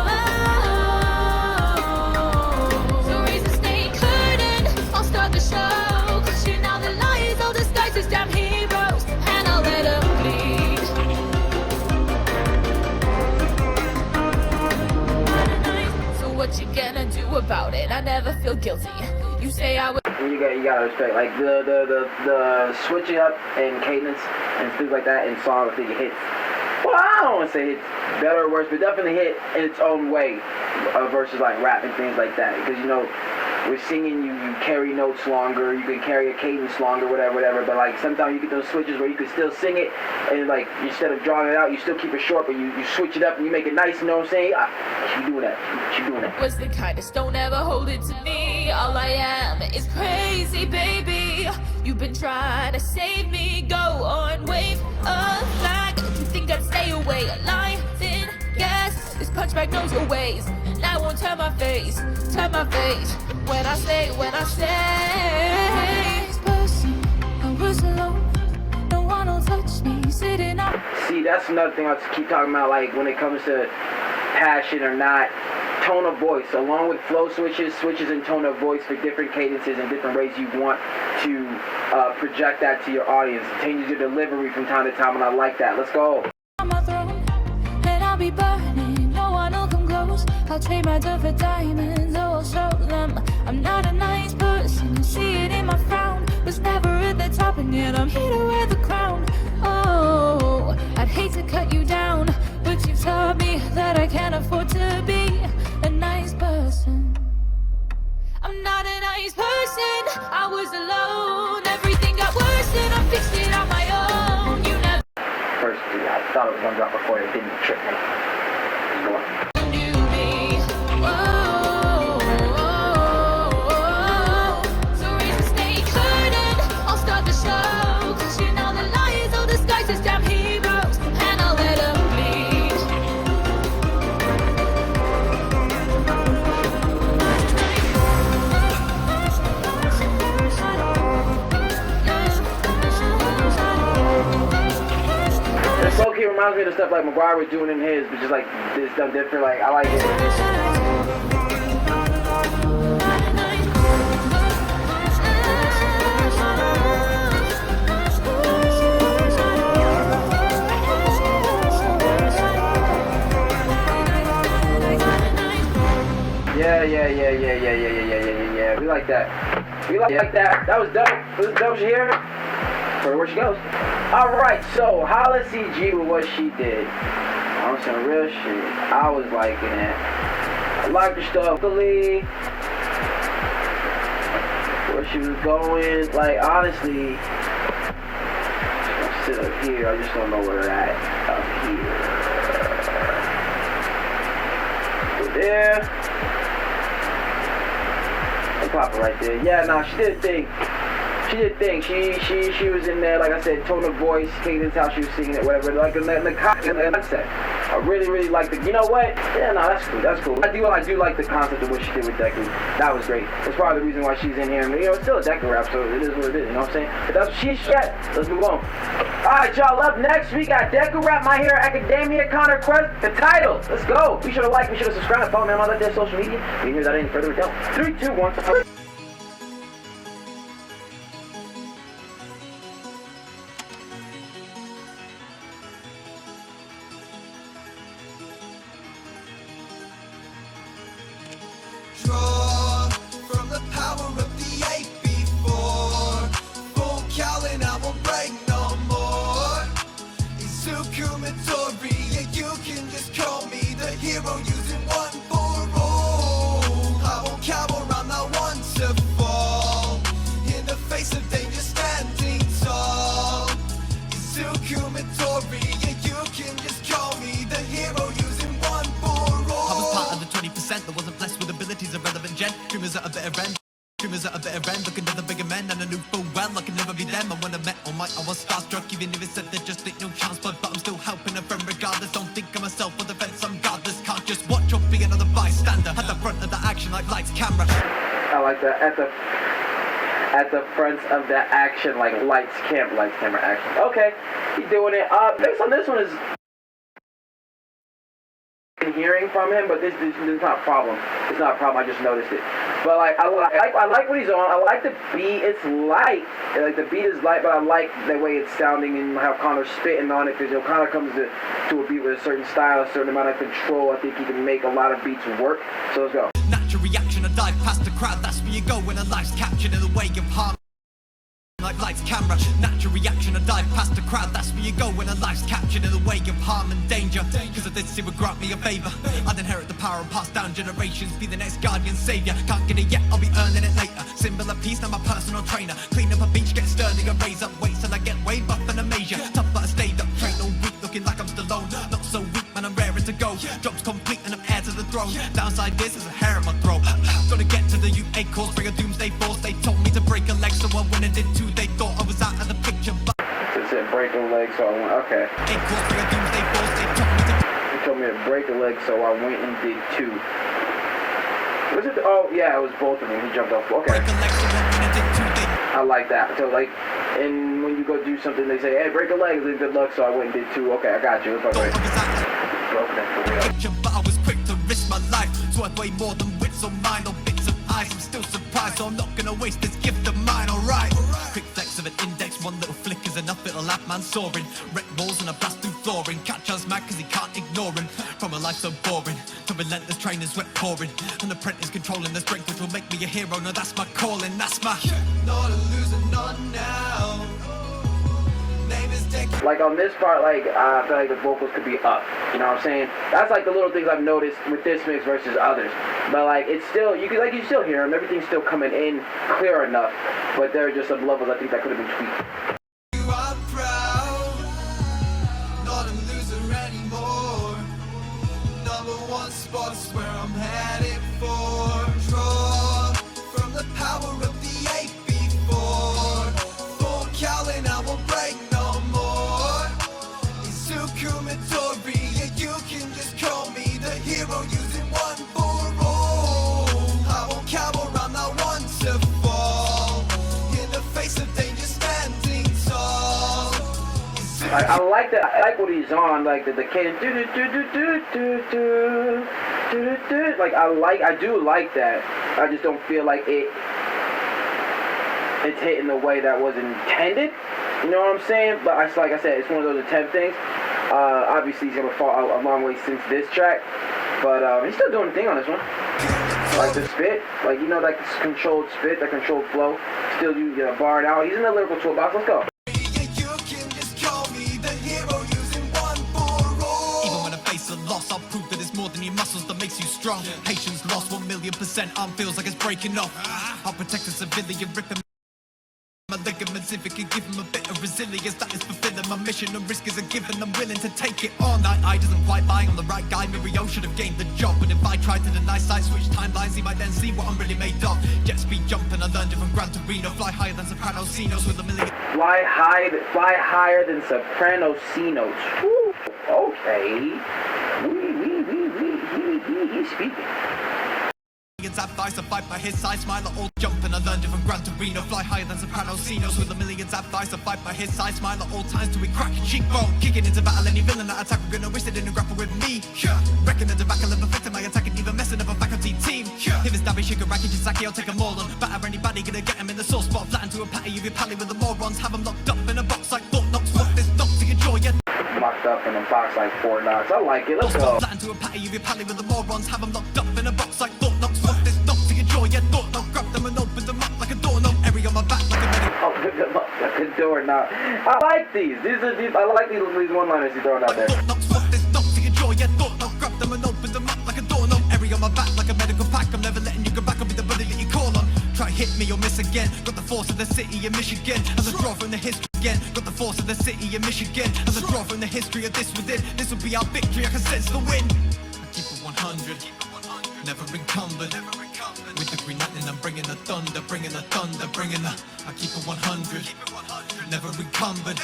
So raise the snake curtain, I'll start the show. Cause you know the lions all disguised as damn heroes, and I'll let them bleed. So what you gonna do about it? I never feel guilty. You say I would. You gotta respect like the switching up and cadence and things like that in song. I think it hits. Well, I don't want to say it's better or worse, but definitely hit in its own way versus like rap and things like that. Because you know, with singing, you carry notes longer, you can carry a cadence longer, whatever. But like sometimes you get those switches where you can still sing it, and like instead of drawing it out, you still keep it short, but you switch it up and you make it nice. You know what I'm saying? She doing that. She doing that. Was the kindest, don't ever hold it to me. All I am is crazy, baby. You've been trying to save me. Go on, wave a flag. You think I'd stay away? Lies in gas. This punchback knows your ways, and I won't turn my face. When I say, this person, I was alone. No one will touch me, sitting up. See, that's another thing I keep talking about, like when it comes to passion or not. Tone of voice, along with flow switches and tone of voice for different cadences and different ways you want to project that to your audience. It changes your delivery from time to time, and I like that. Let's go. On my throne, and I'll be burning. No one will come close. I'll trade my dirt for diamonds. Oh, I'll show them I'm not a nice person. You see it in my frown. Was never at the top, and yet I'm here to wear the crown. Oh, I'd hate to cut you down, but you've taught me that I can't afford to be a nice person. I'm not a nice person, I was alone. Everything got worse and I fixed it on my own. You never. First, I thought it was gonna drop before it didn't trip me. Go on. Knew me. Whoa. So raise the snake curtain, I'll start the show. Cause you know the lions all disguised as damn heroes, and I'll let them bleed. reminds me of the stuff like McGwire was doing in his, but just like this stuff different. Like I like it. Yeah. We like that. We like that. That was dope. Was dope. She here? Where she goes. Alright, so HalaCG with what she did. On some real shit. I was liking it. I liked her stuff. Where she was going. Like, honestly, I'm sit up here. I just don't know where they're at. Up here. Go there. Pop it right there. Yeah, nah, she did a thing. She was in there, like I said, tone of voice, cadence, how she was singing it, whatever. Like in the concept. I really like the. You know what? Yeah, no, that's cool. I do like the concept of what she did with DEKU. That was great. That's probably the reason why she's in here. And, you know, it's still a DEKU rap, so it is what it is. You know what I'm saying? But that's what she's at. Let's move on. All right, y'all. Up next, we got DEKU Rap, My Hero Academia, ConnorQuest, the title. Let's go. Be sure to like, be sure to subscribe, follow me on all that dead social media. We hear that any further ado. 3, 2, 1. Draw from the power of the 8 before. Full Callan, I won't break no more. Izuku Midori, yeah, you can just call me the hero using one for all. I won't cower, I'm not one to fall. In the face of danger, standing tall. Izuku Midori, yeah, you can just call me the hero using one for all. I was part of the 20% that wasn't blessed with abilities, irrelevant gen. Dreamers at a better end. Dreamers at a better end, looking at the bigger men, and I knew full well I could never be them. And when I met All Might, I was starstruck, even if it said there just ain't no chance. But I'm still helping a friend regardless. Don't think of myself for the fence, I'm godless. Can't just watch or be another bystander. At the front of the action like lights, camera. I like that. At the front of the action, like lights, camera, action. Okay, he's doing it. Next on this one is hearing from him, but this is not a problem. It's not a problem. I just noticed it. But like I like what he's on. I like the beat. It's light. Like the beat is light, but I like the way it's sounding and how Connor's spitting on it, because you know Connor comes to a beat with a certain style, a certain amount of control. I think he can make a lot of beats work. So let's go. Natural reaction, I dive past the crowd. That's where you go when a life's captured in the way of harm. Like lights, camera, natural reaction, I dive past the crowd. That's where you go when a life's captured in the way of harm and danger. Cause if this would grant me a favor, I'd inherit the power and pass down generations. Be the next guardian savior. Can't get it yet, I'll be earning it later. Symbol of peace, now my personal trainer. Clean up a beach, get sturdy and raise up weights till I get way buff and a major. Tough but I stayed up, trained all week, looking like I'm still alone. Not so weak, man, I'm raring to go. Job's complete and I'm heir to the throne. Downside this is a hair in my throat. Gotta get to the UA course, bring a doomsday force. They told me to break a leg, so I went and did 2. They thought I was out of the picture, but it said break a leg, so I went. Okay. They told me to break a leg, so I went and did 2. Was it? Oh yeah, it was both of them. He jumped off. Okay. I like that. So like, and when you go do something, they say, hey, break a leg, then good luck. So I went and did 2. Okay, I got you. It's all right. But I was quick to risk my life. It's worth way more than wits or mind or bits of eyes. I'm still surprised, so I'm not gonna waste this gift of mine. Alright. Quick flex of an index, one little flick is enough. It'll have man soaring. Wreck walls and a blast through flooring. Catch us mad cause he can't ignore him. From a life so boring to relentless training, sweat pouring. An apprentice controlling the strength which will make me a hero. Now that's my calling, that's my not a loser, not now. Like on this part, like I feel like the vocals could be up. You know what I'm saying? That's like the little things I've noticed with this mix versus others. But like it's still, you still hear them. Everything's still coming in clear enough. But there are just some levels I think that could have been tweaked. You are proud, not a loser anymore. #1 spot's where I'm headed for. Draw from the power of the 8 before. Full Callan, I won't break no more. Izuku Midori, yeah, you can just call me the hero using one for all. I won't cower, I'm not one to fall. In the face of danger, standing I like that. I like what he's on, like the cadence. Like I do like that. I just don't feel like it's hitting the way that was intended. You know what I'm saying? But like I said, it's one of those attempt things. Obviously he's gonna fall out a long way since this track, but he's still doing the thing on this one. Like the spit, like you know, like this controlled spit, that controlled flow. Still, you get a bar it out. He's in the lyrical toolbox. Let's go. I'll prove that it's more than your muscles that makes you strong. Patience lost 1,000,000%. Arm feels like it's breaking off. I'll protect the civilian, ripping my ligaments if it can give him a bit of resilience. That is fulfilling my mission. And risk is a given. I'm willing to take it on. That eye doesn't quite buy on the right guy. Mirio should have gained the job. But if I tried to deny sight, switch timelines, he might then see what I'm really made of. Jet speed jumping, I learned it from Gran Torino. Fly higher than Soprano Cinos with a million. Fly higher than Soprano Cinos. Woo. Okay. He's speaking. Advice, I fight by his side, smile at all jumping. I learned it from Gran Torino. Fly higher than Soprano Cinos with a million advice. I fight by his side, smile at all times till we crack a cheekbone. Kicking into battle, any villain that attack, we're gonna wish they didn't grapple with me. Reckon the debacle of affecting my attack and even messing up a faculty team. If it's Dabby, Shigaraki, Jizaki, I'll take them all on. Batter anybody, gonna get him in the sore spot. Flatten to a patty of your pally with the morons. Have them locked up in a box like Thought Knocks. Fuck this knock to enjoy it. Locked up in a box like Fort Knox. I like it. Let's go. Flatten to a patty of your pally with the morons. Have them locked up in a box like Thought Knocks. Fuck this knock to enjoy it. Thought Knock, grab them and open them up like a doorknob. Area on my back like a medic. Open them up like a doorknob. I like these. I like these one-liners he's throwing out there. Thought Knocks, fuck this knock to enjoy it. Thought Knock, grab them and open them up like a doorknob. Area on my back like a medical pack. I'm never letting you go back. I'll be the buddy that you call on. Try hit me or miss again. Got the force of the city of Michigan. As a draw from the history again. Got the force of the city of Michigan. As a draw from the history of this within. This will be our victory. I can sense the win. I keep it 100. Never encumbered. With the green lightning, I'm bringing the thunder. Bringing the thunder. Bringing the. I keep it 100. Never encumbered.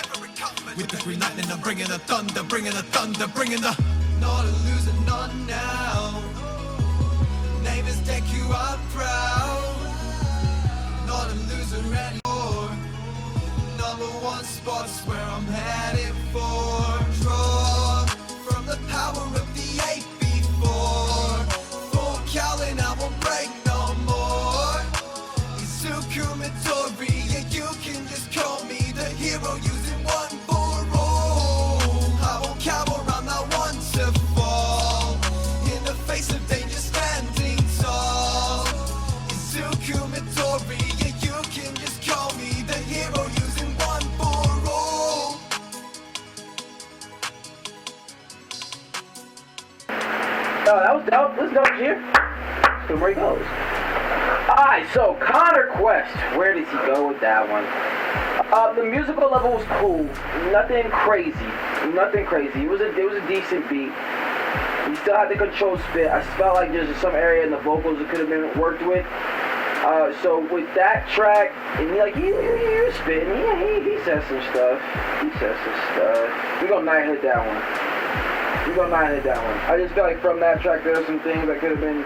With the green lightning, I'm bringing the thunder. Bringing the thunder. Bringing the. Not a loser, not now. Name is DEKU, I'm proud. Not a loser anymore. #1 spot's where I'm headed for. Draw from the power of the 8 before. For Callan, I won't break no more. Izuku Midori, yeah, you can just call me the hero using 1 for all. I won't cower, I'm not one to fall. In the face of danger, standing tall. Izuku Midori, yeah, you can just call me the hero using 1 for all. That was dope here. So where he goes. Alright, so ConnorQuest. Where does he go with that one? The musical level was cool. Nothing crazy. Nothing crazy. It was a decent beat. He still had the control spit. I felt like there's some area in the vocals that could have been worked with. So with that track, and he was spitting. He said some stuff. We're gonna night-hit that one. I just feel like from that track there were some things that could have been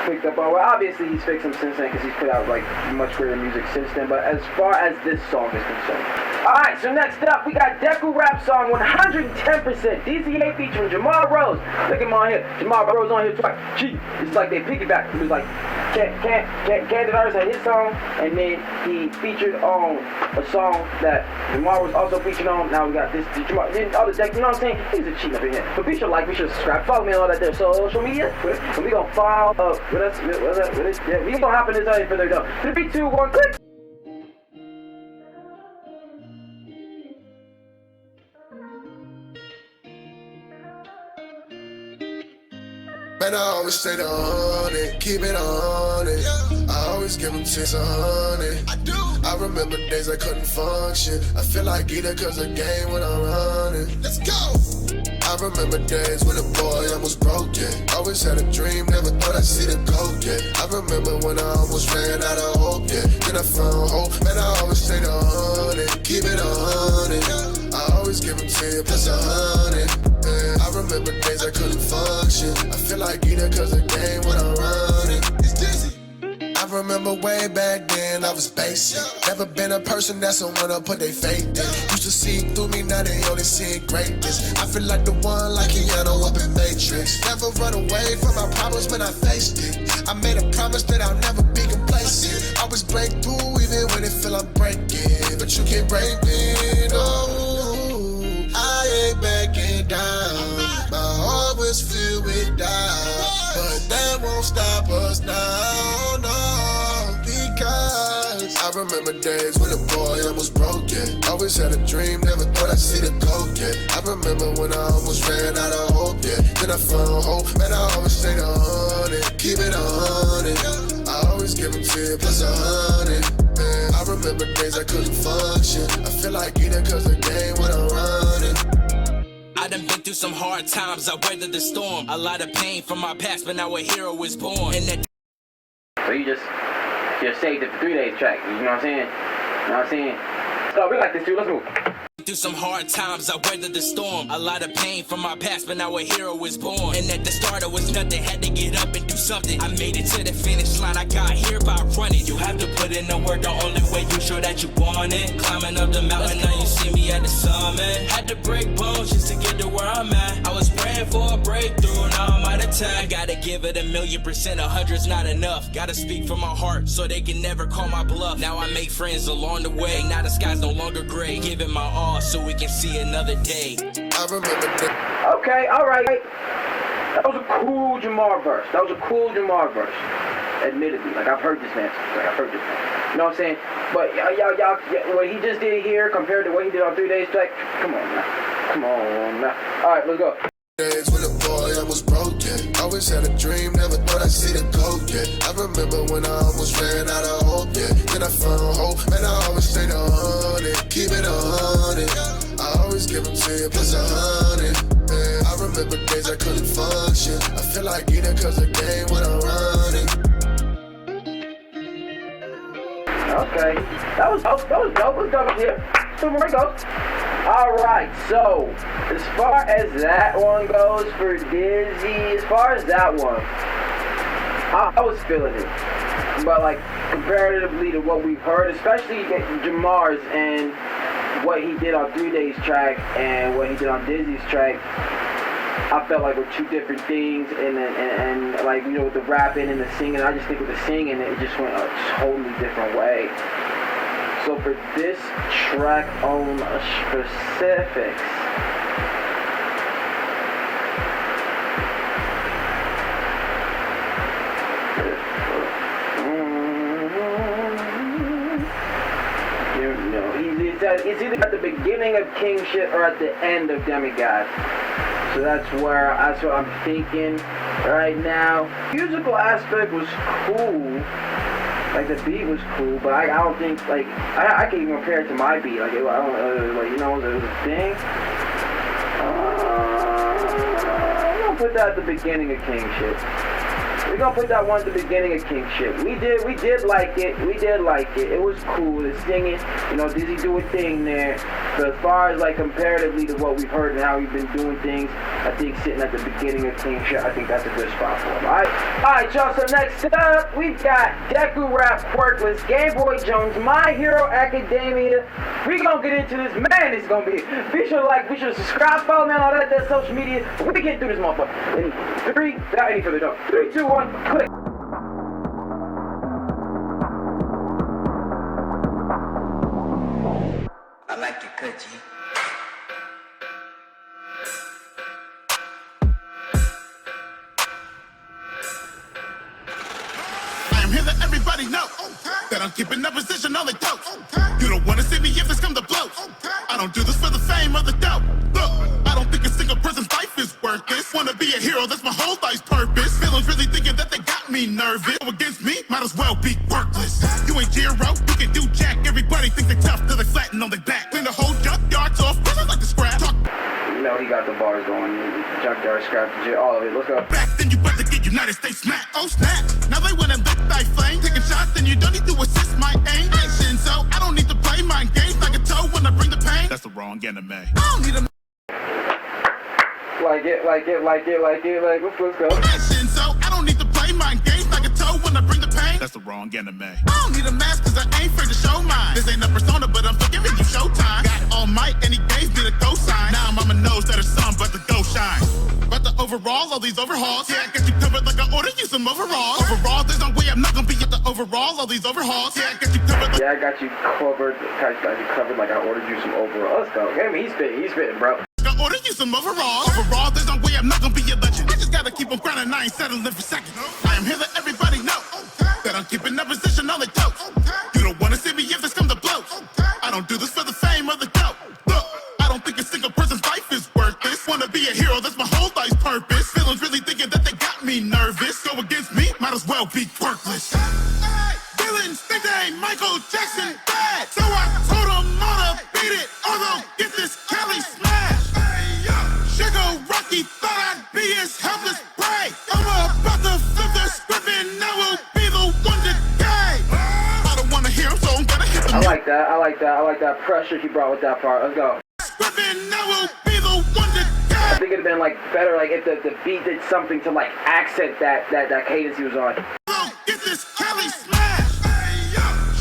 picked up on. Well, obviously he's fixed them since then because he's put out like much greater music since then. But as far as this song is concerned, alright. So next up we got DEKU rap song 110%. DizzyEight featuring Jamal Rose. Look at him on here. Jamal Rose on here twice. Gee, it's like they piggyback. It was like CandidTheArtist had his song, and then he featured on a song that Jamal was also featured on. Now we got this Jamal. Then all the DEKU. You know what I'm saying? He's a cheat up in here. But be sure to like, be sure to subscribe, follow me on all that there social media. And we gonna follow up with us. Yeah, we gonna hop in this audio further down. 3, 2, 1, click. Man, I always stay on it, keep it on it. I always give them 10 100. I do. I remember days I couldn't function. I feel like either cause the game when I'm running. Let's go. I remember days when a boy almost broke, yeah. Always had a dream, never thought I'd see the goal, yeah. I remember when I almost ran out of hope, yeah. Then I found hope, man, I always stay on it, keep it on it. I always give them 10 plus 100. I remember days I couldn't function. I feel like either cause the game when I'm running. It's dizzy. I remember remember way back then I was basic. Never been a person that's someone to put their faith in. Used to see through me, now they only see greatness. I feel like the one like Keanu up in Matrix. Never run away from my problems when I faced it. I made a promise that I'll never be complacent. Always break through even when it feel I'm breaking. But you can't break me, no. I ain't backing down. My heart was filled with doubt, but that won't stop us now, no. Because I remember days when the boy almost broke it. Always had a dream, never thought I'd see the goal yet. I remember when I almost ran out of hope, yeah. Then I found hope, man, I always stayed 100. Keep it 100. I always give them 10 plus 100. Man, I remember days I couldn't function. I feel like eating cause the game when I'm running. I done been through some hard times, I weathered the storm. A lot of pain from my past, but now a hero is born. And that So you just saved it for 3 days track. You know what I'm saying? You know what I'm saying? So we like this too. Let's move. through some hard times, I weathered the storm. A lot of pain from my past, but now a hero is born. And at the start it was nothing, had to get up and do something. I made it to the finish line, I got here by running. You have to put in the work, the only way you show that you want it. Climbing up the mountain, now you see me at the summit. Had to break bones just to get to where I'm at. I was praying for a breakthrough, now I'm out of time. Gotta give it 1,000,000%, 100's not enough. Gotta speak from my heart, so they can never call my bluff. Now I make friends along the way, now the sky's no longer gray. Giving my all so we can see another day. I remember that. Okay, alright. That was a cool Jamar verse. Admittedly, like I've heard this man. You know what I'm saying? But y'all, what he just did here compared to what he did on 3 days track, come on now. Alright, let's go. Days when the boy almost broke it. Always had a dream, never thought I'd see the goal yet. I remember when I almost ran out of hope, yeah. Then I found hope, and I always stayed 100. Keep it 100. I always give them 10 plus 100. Man, I remember days I couldn't function. I feel like eating cause the game when I'm running. Okay, that was dope. Let's go here. So here we go. Alright, so as far as that one goes for Dizzy, I was feeling it. But like comparatively to what we've heard, especially Jamar's and what he did on 3 days track and what he did on Dizzy's track, I felt like were two different things, and like, you know, with the rapping and the singing, I just think with the singing it just went a totally different way. So for this track on specifics, you know, it's either at the beginning of King shit or at the end of Demigod. So that's what I'm thinking right now. Musical aspect was cool. Like the beat was cool, but I don't think like I can even compare it to my beat. Like I don't like, you know, it was a thing. I'm gonna put that at the beginning of King shit. We're gonna put that one at the beginning of King shit. We did like it. It was cool. The singing, you know, Dizzy do a thing there. But as far as like comparatively to what we've heard and how we've been doing things, I think sitting at the beginning of King shit, I think that's a good spot for him. Alright, y'all. So next up, we've got DEKU Rap Quirkless, GameboyJones, My Hero Academia. We gonna get into this, man. It's gonna be. Be sure to like, be sure to subscribe, follow me on all that social media. We get through this motherfucker. In 3, without any further ado, 3, 2, 1, click. I like your cut, G. I am here that everybody know that I'm keeping that position on the dope. You don't wanna see me if it's come to blows. I don't do this for the fame or the dope. Look, I don't think a single person's life is worth this. Wanna be a hero, that's my whole life's purpose. Villains really thinking that they got me nervous. Go against me, might as well be worthless. You ain't Jiro, you can do jack. Everybody think they tough till they flatten on their back. Clean the whole junkyard off, I like to scrap. You know he got the bars going. Junkyard, scrap, all of it. Let's go. Back then you better get United States smack. Oh snap! Now they wanna lick thy flame. Taking shots, then you don't need to assist my aim. I ain't Shinzo, I don't need to play mind games like a toe when I bring the pain. That's the wrong anime. I don't need a like it. Let's go. I ain't Shinzo, I don't need to play mind games like a toe when I bring the pain. that's the wrong anime. I don't need a mask cause I ain't afraid to show mine. This ain't a persona, but I'm giving you showtime. Got all might and he gave me the cosign. Now mama knows that her son but the go shine. But the overalls, all these overhauls. Yeah, I got you covered like I ordered you some overalls. Overall, there's no way I'm not gonna be at the overalls, all these overhauls. Yeah, I got you covered like I got you covered like I ordered you some overalls. Let's go. I mean, he's spitting, bro. I ordered you some overalls. Overall, there's no way I'm not gonna be a legend. I just gotta keep on grinding, I ain't settling for seconds. I am here that everybody know that I'm keeping that position on the toes. You don't wanna see me if this comes to blows. I don't do this for the fame or the dough. Look, I don't think a single person's life is worth this. Wanna be a hero, that's my whole life's purpose. Villains really thinking that they got me nervous. Go against me, might as well be worthless. Villains think they ain't Michael Jackson bad. So I told them all to beat it, or they'll get this Cali smash. Sugar Rocky thought I'd be his helpless prey. I'm about to flip the script and I will be the one to die. I don't wanna hear him, so I'm gonna hit the I like that pressure he brought with that part. Let's go. I think it'd have been like better like if the beat did something to like accent that cadence he was on. Get this Cali smash.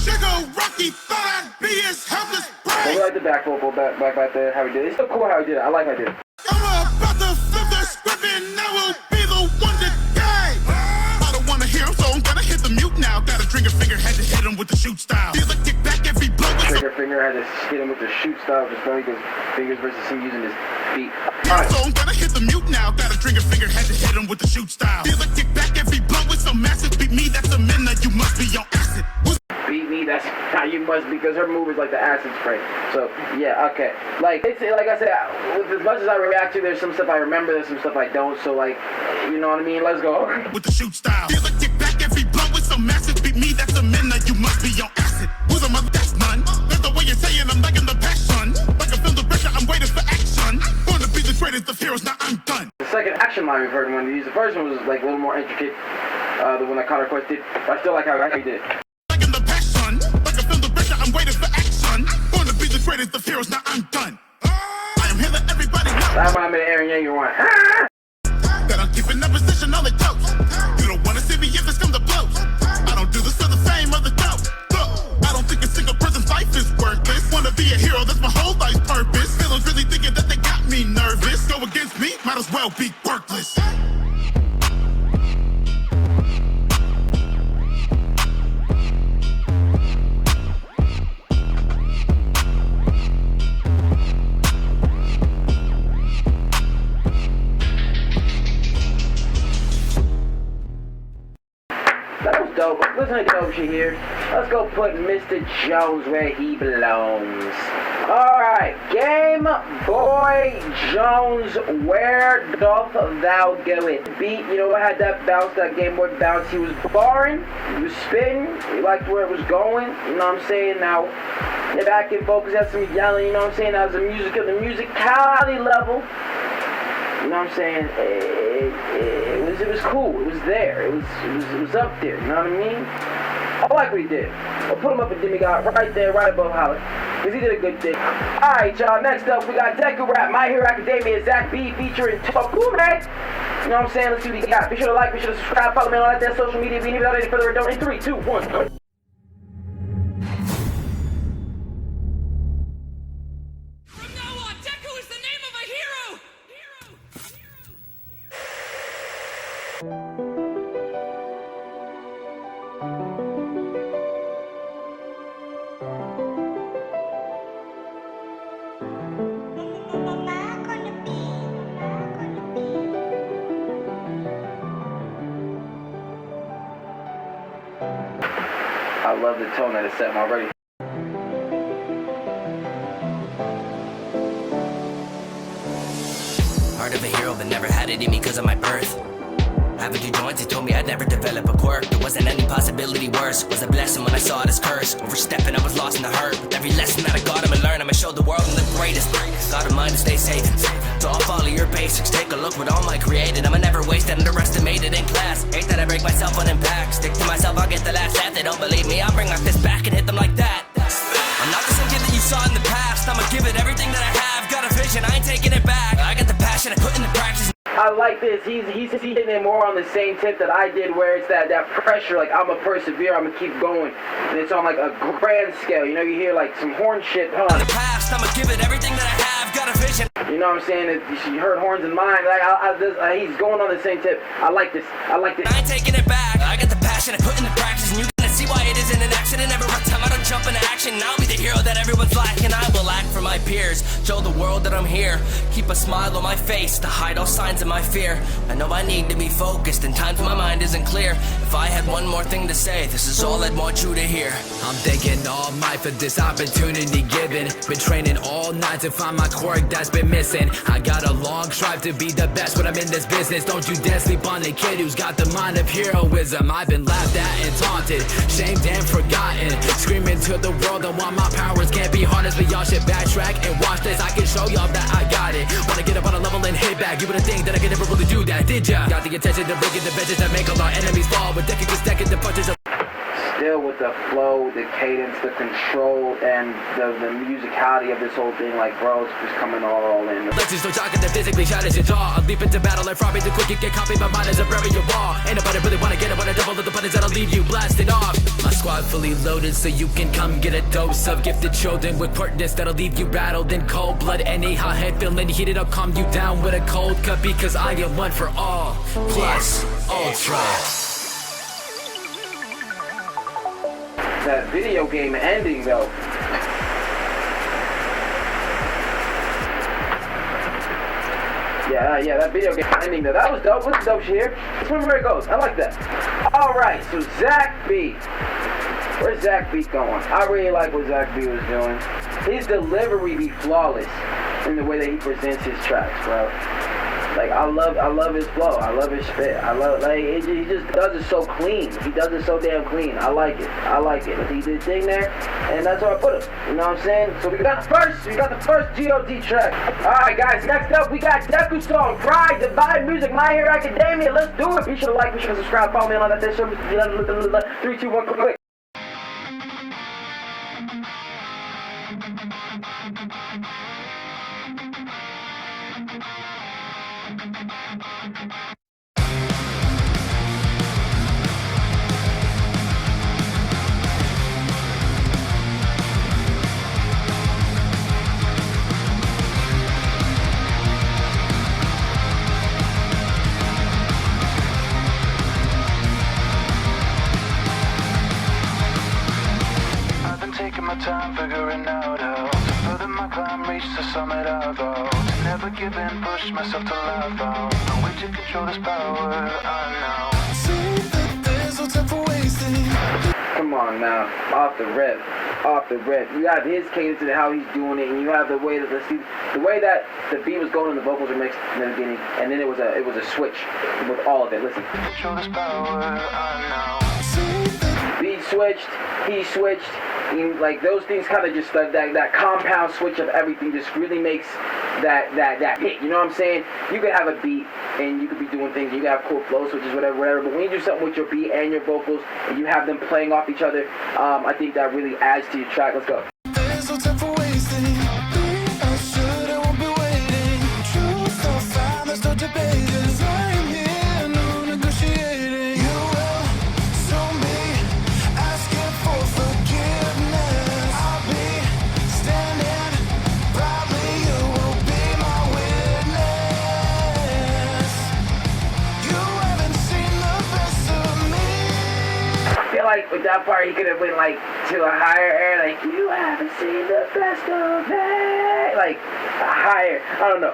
Sugar Rocky thought I'd be his helpless prey. I like the back vocal back there, how he did it. It's so cool how he did it. I like how he did it. I'm about to flip the script and I will be the one to die. I don't wanna hear him, so I'm gonna hit the mute now. Got a trigger finger, had to hit him with the shoot style. Feel like kick back every blow. Trigger finger had to hit him with the shoot style, just funny because fingers versus him using his feet. Alright. So I'm gonna hit the mute now. Got a trigger finger, had to hit him with the shoot style. Feel like kick back every blow with some massive. Beat me, that's a minute. You must be on acid. Beat me, that's how you must, because her move is like the acid spray. So yeah, okay. Like it's like I said, with as much as I react to, there's some stuff I remember, there's some stuff I don't. So like, you know what I mean? Let's go. With the shoot style, feel like kick back every blow with some massive. Beat me, that's a minute. You must be on acid. Who's a mother? That's none. That's the way you're saying I'm like in the passion. Like I feel the pressure, I'm waiting for action. Born to be the greatest of heroes, now I'm done. The second action line we've heard one of these. The first one was like a little more intricate. The one that ConnorQuest did. But I still like how he did. I'm waiting for action. Born to be the greatest of heroes, now I'm done. I am here that everybody knows. That might have been Aaron Yeager one. That I'm keeping that position on the toes. You don't wanna see me if this comes to blows. I don't do this for the fame or the dough. Look, I don't think a single person's life is worthless. Wanna be a hero, that's my whole life's purpose. Villains really thinking that they got me nervous. Go against me, might as well be worthless. Dope. Listen to dope shit here. Let's go put Mr. Jones where he belongs. Alright, GameboyJones, where doth thou goest? Beat, you know, I had that bounce, that Game Boy bounce. He was barring, he was spitting, he liked where it was going, you know what I'm saying? Now, back in focus, had some yelling, you know what I'm saying? That was the musicality level. You know what I'm saying? It was cool. It was there. It was up there. You know what I mean? I like what he did. I'll put him up at Demigod right there, right above Holly. Because he did a good thing. Alright, y'all. Next up, we got DEKU Rap, My Hero Academia, Zach B featuring Taku, man. You know what I'm saying? Let's see what he got. Be sure to like, be sure to subscribe, follow me on all that social media. If you need without any further ado, in 3, 2, 1, go. I love the tone that it's setting already. Heart of a hero, but never had it in me because of my birth. Having 2 joints, they told me I'd never develop a quirk. There wasn't any possibility worse. Was a blessing when I saw it as curse. Overstepping, I was lost in the hurt. With every lesson that I got, I'ma learn. I'ma show the world I'm the greatest. Got a mind to stay safe. So I'll follow your basics. Take a look what all I created. I'ma never waste it, underestimated in class. Hate that I break myself on impact. Stick to myself, I'll get the last laugh. They don't believe me, I'll bring my fist back and hit them like that. I'm not the same kid that you saw in the past. I'ma give it everything that I have. Got a vision, I ain't taking it back. I got the passion, I put in the practice. I like this. He's hitting it more on the same tip that I did, where it's that pressure, like I'm a persevere, I'm gonna keep going, and it's on like a grand scale. You know, you hear like some horn shit, huh? In the past, I'ma give it everything that I have. Got a vision. You know what I'm saying? You heard horns in mine. Like he's going on the same tip. I like this. I like this. I ain't taking it back. I got the passion I put into practice, and you gonna see why it isn't an accident. Every time I don't jump into action, I'll be the hero that everyone's lacking. I will act for my peers, show the world that I'm here. Keep a smile on my face to hide all signs of my fear. I know I need to be focused in times when my mind isn't clear. If I had one more thing to say, this is all I'd want you to hear. I'm thanking all might for this opportunity given. Been training all night to find my quirk that's been missing. I got a long strive to be the best when I'm in this business. Don't you dare sleep on the kid who's got the mind of heroism. I've been laughed at and taunted, shamed and forgotten, screaming to the world on why my powers can't be harnessed. But y'all should backtrack and watch this. I can show y'all that I got it. Wanna get up on a level and hit back. You wouldn't think that I could never really do that, did ya? Got the attention to bring in the vengeance that make all our enemies fall. With decking this decking the punches of still with the flow, the cadence, the control, and the musicality of this whole thing, like, bro, it's just coming all in. Let's just start talking that physically shatters your jaw. I leap into battle like Frobby the quick, you get copied. My mind is a bury your wall. Ain't nobody really wanna get up on a double of the buttons that'll leave you blasted off. My squad fully loaded, so you can come get a dose of gifted children with pertness that'll leave you rattled in cold blood. Anyhow, head feeling heated up, calm you down with a cold cut, because I am one for all, plus ultra. That video game ending, though. Yeah, that video game ending, though. That was dope. What's dope shit here? Let's remember where it goes. I like that. Alright, so Zach B. Where's Zach B going? I really like what Zach B was doing. His delivery be flawless in the way that he presents his tracks, bro. Like, I love his flow. I love his spit. He just does it so clean. He does it so damn clean. I like it. He did his thing there, and that's where I put him. You know what I'm saying? So we got the first GOD track. Alright, guys, next up, we got DEKU song, Pride, DivideMusic, My Hero Academia. Let's do it. Be sure to like, be sure to subscribe, follow me on all that shit. 3, 2, 1, quick. Time figuring out how to further my climb, reach the summit I've vowed to never give in, push myself till I found a way to control this power. I know. See that there's no time for wasting. Come on now, off the rip. You have his cadence and how he's doing it, and you have the way that the beat was going and the vocals were mixed in the beginning, and then it was a switch with all of it. Listen. Control this power. I know. Beat switched, he switched. Like those things kind of just that compound switch of everything just really makes that hit. You know what I'm saying? You could have a beat and you could be doing things. You could have cool flow switches, whatever. But when you do something with your beat and your vocals and you have them playing off each other, I think that really adds to your track. Let's go. There's no time for wasting. I should, I won't be waiting. Truth or fine, there's no debating. I'm here, no negotiating. You will show me, asking for forgiveness. I'll be standing proudly. You will be my witness. You haven't seen the best of me. I feel like with that part, he could have went like to a higher air, like you haven't seen the best of me, like a higher. I don't know.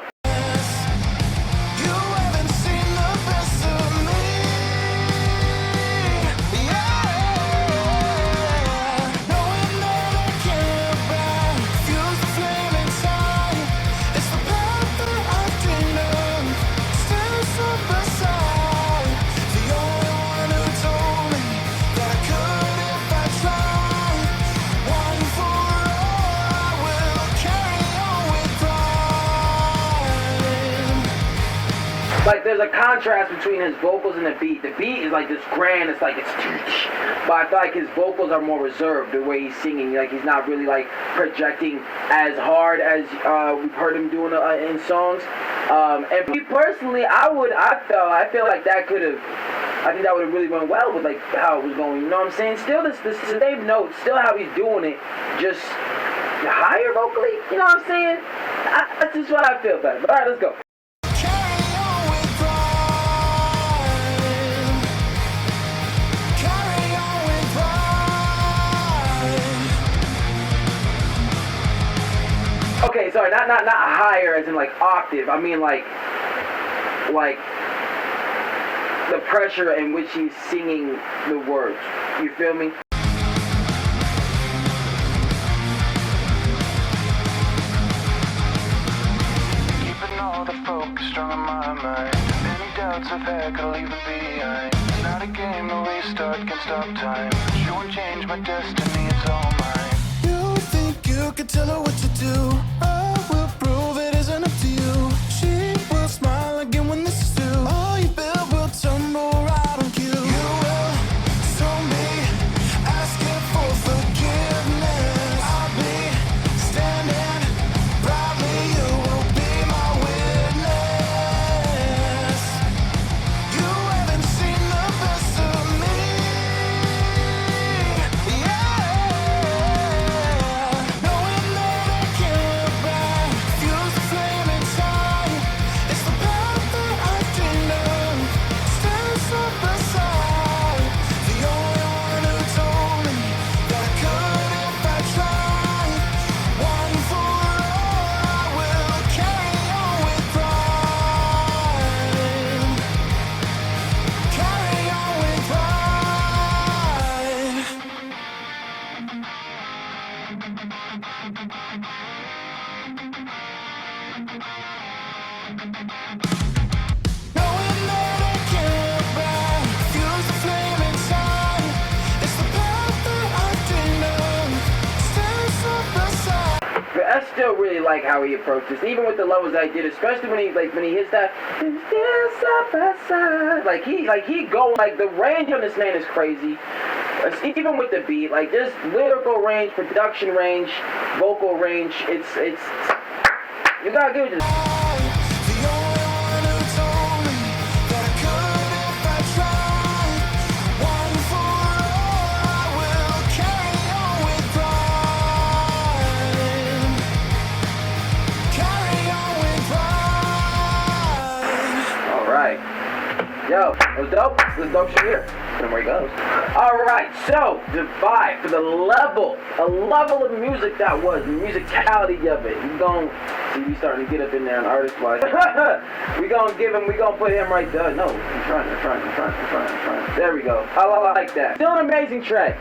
like there's a contrast between his vocals and the beat. The beat is like this grand, it's like it's, but I feel like his vocals are more reserved the way he's singing. Like he's not really like projecting as hard as we've heard him doing in songs. And me personally, I feel like that could have. I think that would have really went well with like how it was going. You know what I'm saying? Still, this same note, still how he's doing it, just higher vocally. You know what I'm saying? That's just what I feel better. But all right, let's go. Okay, sorry, not higher as in like octave. I mean like the pressure in which he's singing the words. You feel me? Keeping all the focus strong on my mind. Any doubts I've had could leave it behind. It's not a game, the restart can stop time. You won't change my destiny, it's all mine. You think you can tell her what to do? I will prove it isn't up to you. She will smile again when this is through. All you build will tumble right on cue. You will show me, asking for forgiveness. I'll be standing proudly. You will be my witness. You haven't seen the best of me. Yeah, knowing that I can't look back. Fuse the flame inside. It's the path that I dreamed of. Stand side by side. The only one who told me that I could if I tried. One for all, I will carry on with pride. Carry on with pride. Knowing that I can't look back. Fuse the flame inside. It's the path that I dreamed of. Stand side by side. But I still really like how he approached this, even with the levels that I did, especially when he hits that still side by side. Like he going, like the range on this man is crazy. Even with the beat, like just lyrical range, production range, vocal range, it's you gotta give it to Yo, it was dope. It was dope shit here. And where he goes. Alright, so Divide for the level. A level of music that was. The musicality of it. We gon' see we starting to get up in there on artist wise. we gonna put him right there. No, I'm trying. There we go. I like that. Still an amazing track.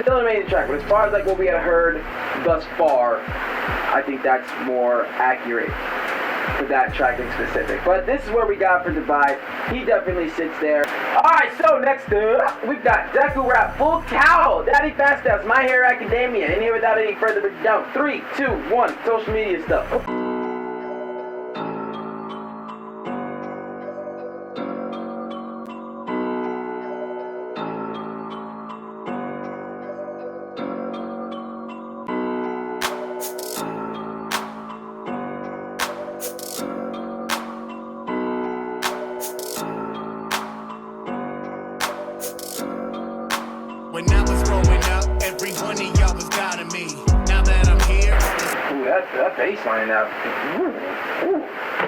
But as far as like what we had heard thus far, I think that's more accurate for that track in specific. But this is where we got for Divide. He definitely sits there. Alright, so next up, we've got DEKU Rap Full Towel, Daddyphatsnaps, My Hero Academia. And here without any further ado, 3, 2, 1, social media stuff. When I was growing up, every one of y'all was doubting me. Now that I'm here, ooh, that bass line now.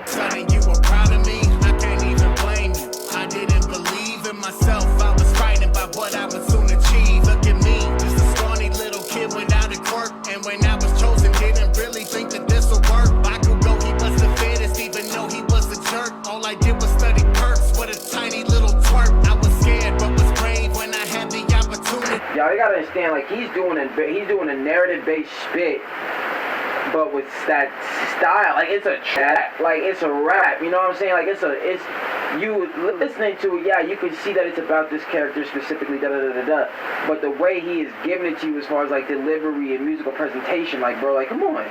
Sonny, you were proud of me. I can't even blame you. I didn't believe in myself. I was frightened by what I would soon achieve. Look at me, just a scrawny little kid without a quirk. And when I was chosen, didn't really think that this would work. I could go, he was the fittest, even though he was a jerk. All I did was study perks with a tiny little twerk. I was scared, but was brave when I had the opportunity. Y'all, you gotta understand, like he's doing a narrative-based spit, but with that style, like it's a track, like it's a rap. You know what I'm saying? Like it's you listening to it. Yeah, you can see that it's about this character specifically. But the way he is giving it to you, as far as like delivery and musical presentation, like bro, like come on.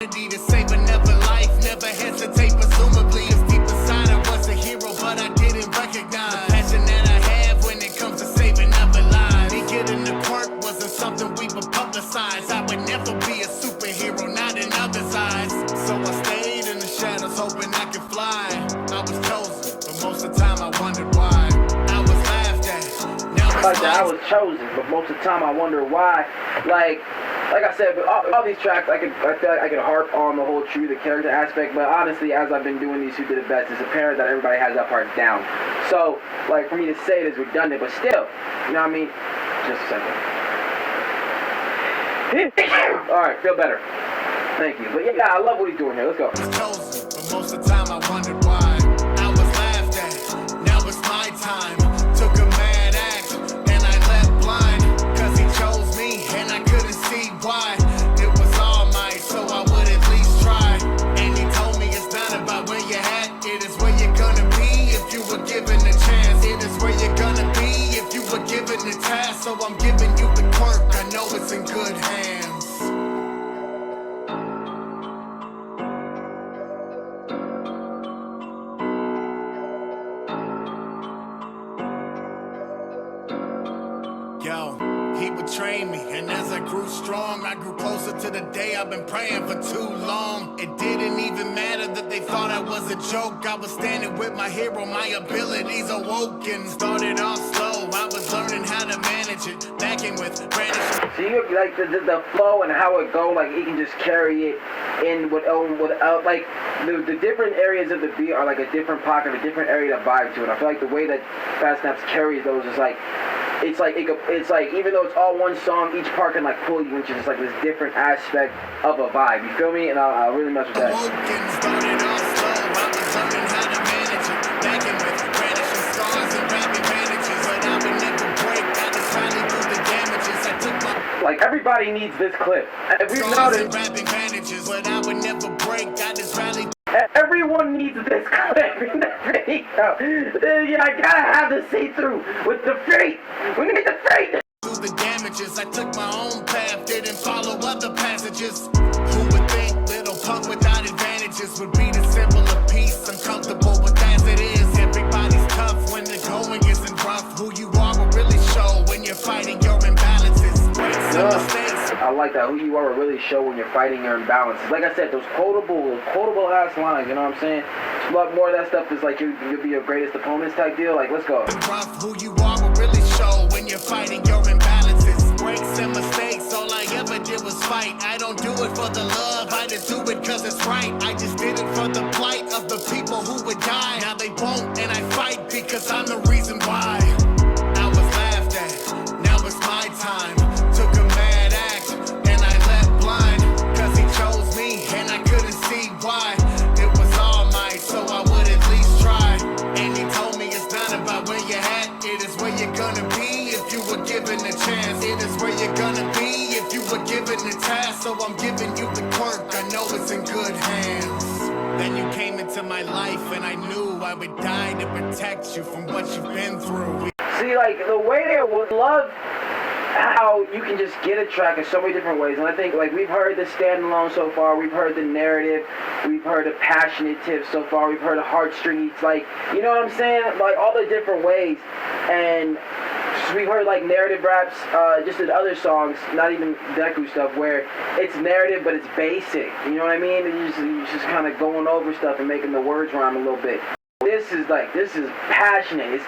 To save another life, never hesitate. Presumably, if deep inside I was a hero. like that I was chosen, but most of the time I wonder why. Like I said, but all these tracks, I feel like I could harp on the whole true the character aspect, but honestly, as I've been doing these Who Did It Best, it's apparent that everybody has that part down. So, like, for me to say it is redundant, but still, you know what I mean? Just a second. Alright, feel better. Thank you. But yeah, I love what he's doing here. Let's go. Chosen, but most of the time I wondered why I was laughed at. Now it's my time. Took a mad act, and I left blind, cause he chose me, and I couldn't see why. It was all mine, so I would at least try. And he told me it's not about where you're at, it is where you're gonna be if you were given a chance. It is where you're gonna be if you were given the task. So I'm giving you the quirk, I know it's in good hands. He would train me, and as I grew strong, I grew closer to the day I've been praying for too long. It didn't even matter that they thought I was a joke. I was standing with my hero, my abilities awoken. Started off slow, I was learning how to manage it. Backing with Brandon. So you like the flow and how it go, like he can just carry it in without like the different areas of the beat are like a different pocket, a different area to vibe to. And I feel like the way that FabvL carries those is like. It's like even though it's all one song, each part can like pull you into just like this different aspect of a vibe. You feel me? And I'll really mess with that. Like everybody needs this clip. We've noticed. Everyone needs this clip in the video. Yeah, I gotta have the see-through with the feet. We need the feet. The damages, I took my own path, didn't follow other passages. Who would think little punk without advantages would be the symbol of peace? I'm comfortable with as it is. Everybody's tough when the going isn't rough. Who you are will really show when you're fighting your imbalances. I like that. Who you are will really show when you're fighting your imbalances. Like I said, those quotable ass lines, you know what I'm saying? But more of that stuff is like you'll be your greatest opponents type deal. Like, let's go. Who you are will really show when you're fighting your imbalances. Breaks and mistakes, all I ever did was fight. I don't do it for the love, I just do it cause it's right. I just did it for the plight of the people who would die. Now they won't, and I fight because I'm the reason why. I was laughed at, now it's my time. Took a mad act, and I left blind, cause he chose me, and I couldn't see why. It was all mine, so I would at least try. And he told me it's not about where you're at, it is where you're gonna be if you were given a chance. It is where you're gonna be if you were given the task. So I'm giving you the quirk, I know it's in good hands. Then you came into my life, and I knew I would die to protect you from what you've been through. See, like, the way they would love how you can just get a track in so many different ways. And I think, like, we've heard the standalone so far, we've heard the narrative, we've heard the passionate tips so far, we've heard the heartstringy, like, you know what I'm saying? Like, all the different ways. And we've heard, like, narrative raps, just in other songs, not even DEKU stuff, where it's narrative, but it's basic. You know what I mean? You're just kind of going over stuff and making the words rhyme a little bit. This is passionate. You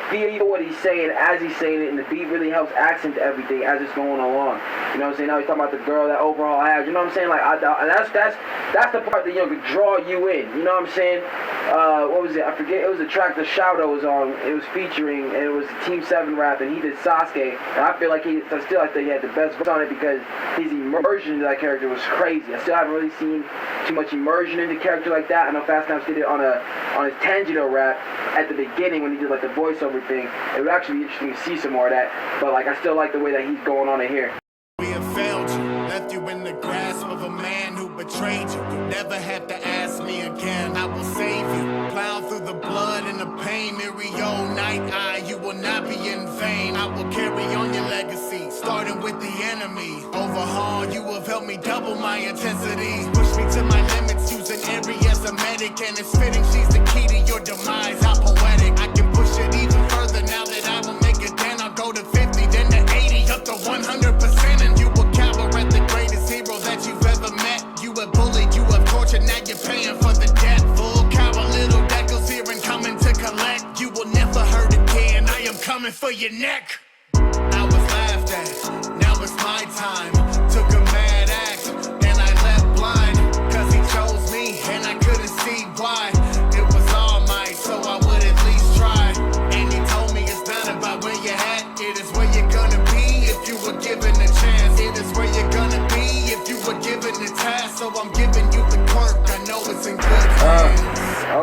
feel what he's saying as he's saying it, and the beat really helps accent everything as it's going along. You know what I'm saying? Now he's talking about the girl that overall has. You know what I'm saying? Like, that's the part that, you know, could draw you in. You know what I'm saying? What was it? I forget. It was a track that Shouto was on. It was featuring, and it was Team 7 rap, and he did Sasuke. And I feel like I think he had the best voice on it because his immersion into that character was crazy. I still haven't really seen too much immersion into character like that. I know FabvL did it on his Tangelo rap at the beginning when he did like the voiceover thing. It would actually be interesting to see some more of that. But like, I still like the way that he's going on it here. We have failed you, left you in the grasp of a man who betrayed you. You'll never have to ask me again. I will save you. Plow through the blood and the pain. Mirio, night eye, you will not be in vain. I will carry on your legacy, starting with the enemy. Overhaul, you have helped me double my intensity. Push me to my limits, using Ari as a medic. And it's fitting she's the key to your demise. How poetic. I can push it even further now that I will make it. Then I'll go to 50, then to 80, up to 100%. And you will cower at the greatest hero that you've ever met. You have bullied, you have tortured, now you're paying for the debt. Full cower, little Deckles here and coming to collect. You will never hurt again, I am coming. coming for your neck. I was laughed at, now it's my time. Took a mad act, and I left blind. Cause he chose me, and I couldn't see why. It was all mine, so I would at least try. And he told me it's not about where you're at, it is where you're gonna be if you were given a chance. It is where you're gonna be if you were given the task. So I'm giving you the quirk, I know it's in good hands.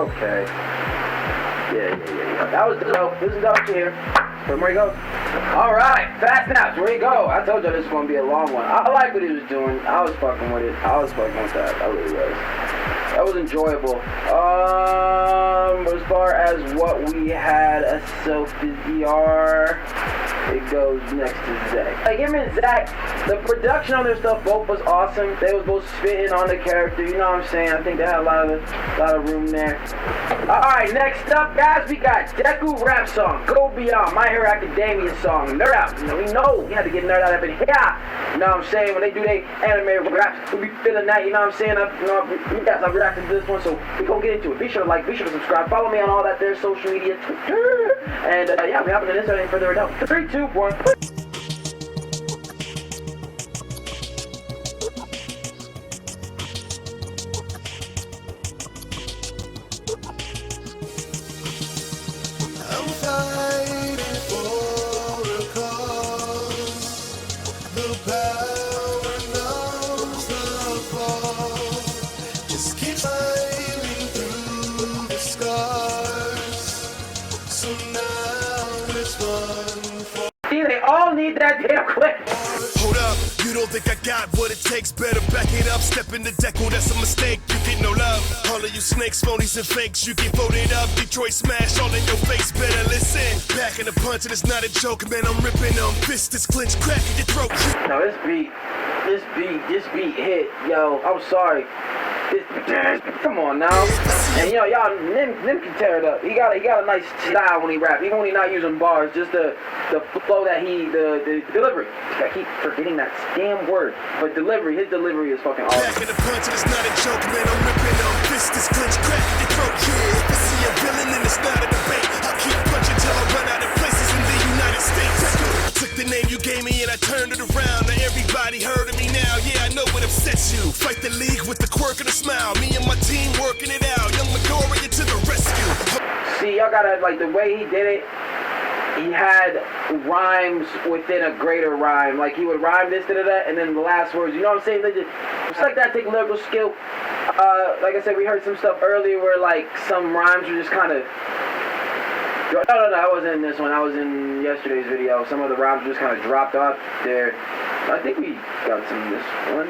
Okay. Yeah. That was dope. This is dope here. So where you go? Alright, FabvL, where you go? I told you this was gonna be a long one. I like what he was doing. I was fucking with it. I was fucking with that. I really was. That was enjoyable. As far as what we had, a self-DR, it goes next to Zach. Like him and Zach, the production on their stuff both was awesome. They was both spitting on the character, you know what I'm saying? I think they had a lot of room there. Alright, next up, guys, we got DEKU rap song, Go Beyond, My Hero Academia song, Nerdout. You know, we know we had to get Nerdout up in here. You know what I'm saying? When they do their anime raps, we be feeling that, you know what I'm saying? You guys, I've reacted to this one, so we gonna get into it. Be sure to like, be sure to subscribe, follow me on all that there social media, Twitter, and yeah, we're hopping into this any further ado. 3, 2, 1. They all need that damn clip. Hold up, you don't think I got what it takes? Better back it up, step in the DEKU, that's a mistake. You get no love. All of you snakes, phonies and fakes, you get voted up. Detroit smash all in your face, better listen. Back in the punch and it's not a joke, man, I'm ripping them. Fist is clenched, cracking your throat. No, this beat hit, yo, I'm sorry. Come on now. And you know, y'all, Nim can tear it up. He got a nice style when he rap, even when he's not using bars, just the flow that the delivery. I keep forgetting that damn word, but delivery, his delivery is fucking awesome. Back in the punch and it's not a joke, man, I'm ripping them. Fist is clenched, cracking your throat. Yeah, if I see a villain and it's not a debate, I'll keep punching till I run out of places in the United States. I took the name you gave me and I turned it around. Now everybody heard of me now. Yeah, I know what upsets you. Fight the league with the quirk and a smile. Me and my team working it out. Young Midoriya to the rescue. See, y'all gotta, like, the way he did it, he had rhymes within a greater rhyme. Like, he would rhyme this, da-da-da, and then the last words, you know what I'm saying? It's like that, take lyrical skill. Like I said, we heard some stuff earlier where, like, some rhymes were just kind of... No, I wasn't in this one. I was in yesterday's video. Some of the rhymes just kind of dropped off there. I think we got some in this one.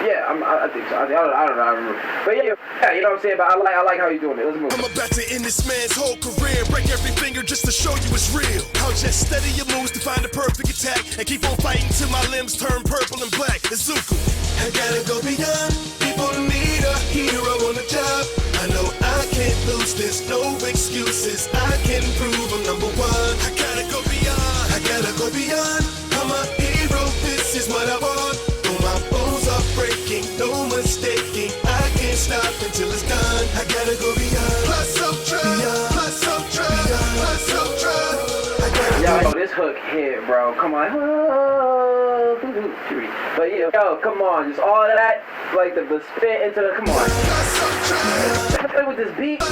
Yeah, I think so. I don't know. I remember. But yeah, you know what I'm saying? But I like how he's doing it. Let's move. I'm about to end this man's whole career. Break every finger just to show you it's real. I'll just study your moves to find the perfect attack and keep on fighting till my limbs turn purple and black. Izuku. I gotta go beyond. People need a hero on the job. I know I can't lose. There's no excuses. I can prove I'm number one. I gotta go beyond. I gotta go beyond. I'm a hero. This is what I want. My bones are breaking, no mistaking. I can't stop until it's done. I gotta go beyond. Plus up Yo, this hook hit, bro. Come on. But yeah, yo, come on. Just all of that, like the spit into the, come on. Play with this beat. I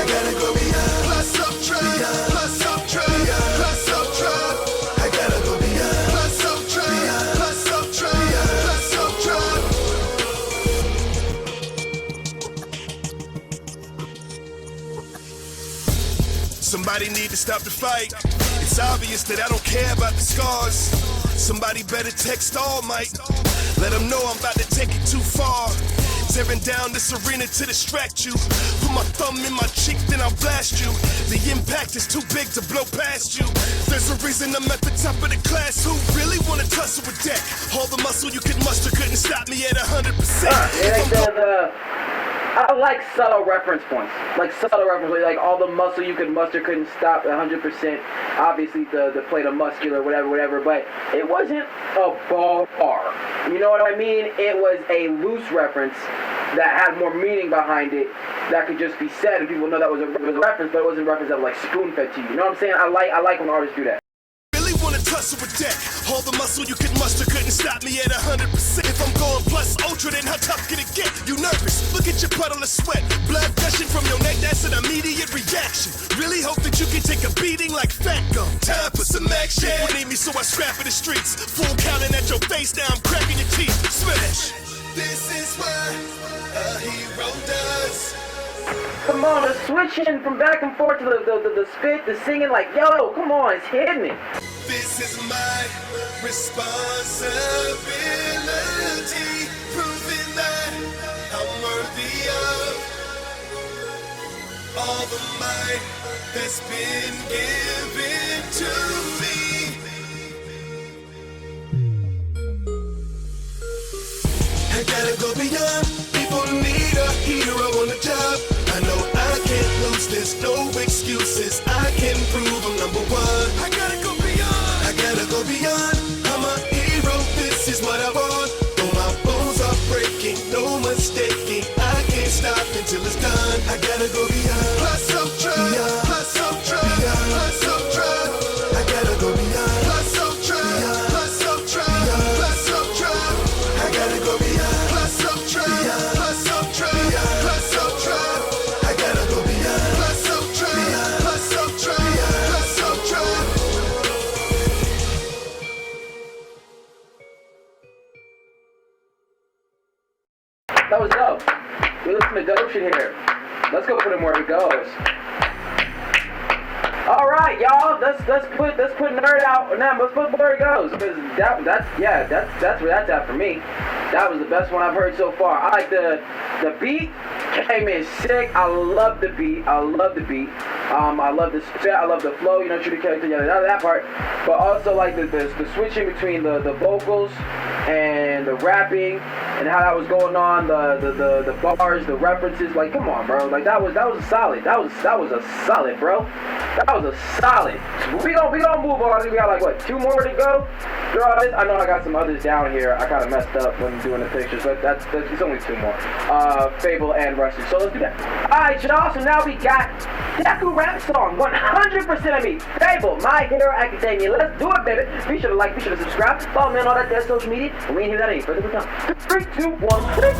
gotta go beyond. Plus up trap. Somebody need to stop the fight. It's obvious that I don't care about the scars. Somebody better text All Might. Let them know I'm about to take it too far. Tearing down this arena to distract you. Put my thumb in my cheek, then I'll blast you. The impact is too big to blow past you. There's a reason I'm at the top of the class. Who really wanna tussle with deck? All the muscle you could muster couldn't stop me at 100%. I like subtle reference points. Like subtle reference points. Like all the muscle you could muster couldn't stop 100%. Obviously the plate of muscular, whatever. But it wasn't a bar. You know what I mean? It was a loose reference that had more meaning behind it. that could just be said and people know that was a reference, but it wasn't a reference that was like spoon-fed to you. You know what I'm saying? I like when artists do that. Really wanna tussle with deck. All the muscle you could muster couldn't stop me at 100%. If I'm going plus ultra, then how tough could it get? You nervous? Look at your puddle of sweat. Blood gushing from your neck, that's an immediate reaction. Really hope that you can take a beating like fat gum. Time for some action. People need me, so I scrap in the streets. Full counting at your face, now I'm cracking your teeth. Smash. This is what a hero does. Come on, the switching from back and forth to the spit, the singing, like, yo, come on, it's hitting me. This is my responsibility, proving that I'm worthy of all the might that's been given to me. I gotta go beyond, people need a hero on the job. I know I can't lose, there's no excuses. I can prove I'm number one. I gotta go beyond. I gotta go beyond. I'm a hero, this is what I want. Though my bones are breaking, no mistaking. I can't stop until it's done. I gotta go beyond. Plus ultra, plus ultra, plus ultra. I gotta go beyond. Plus ultra, plus ultra, plus ultra. I gotta go beyond. Plus ultra, plus ultra, plus ultra. I gotta go beyond. Plus ultra, plus ultra, plus ultra. That was dope. We listen to dope shit here. Let's go put him where he goes. All right, y'all. Let's put Nerdout. Now let's put where he goes, because that's where that's at for me. That was the best one I've heard so far. I like the beat. Came in sick. I love the beat. I love the spit. I love the flow. You know, shoot the character, that part. But also like the switching between the vocals and the rapping and how that was going on. The bars, the references. Like, come on, bro. Like that was a solid. That was a solid, bro. That was a solid. We gonna move on. We got like what, 2 more to go? I know I got some others down here. I kind of messed up when doing the pictures, but that's it's only 2 more. FabvL and Rustage. So let's do that. Alright, y'all. So now we got DEKU rap song. 100% of me. FabvL, My Hero Academia. Let's do it, baby. Be sure to like, be sure to subscribe. Follow me on all that dead social media. And we ain't hear that any further. 3, 2, 1, click.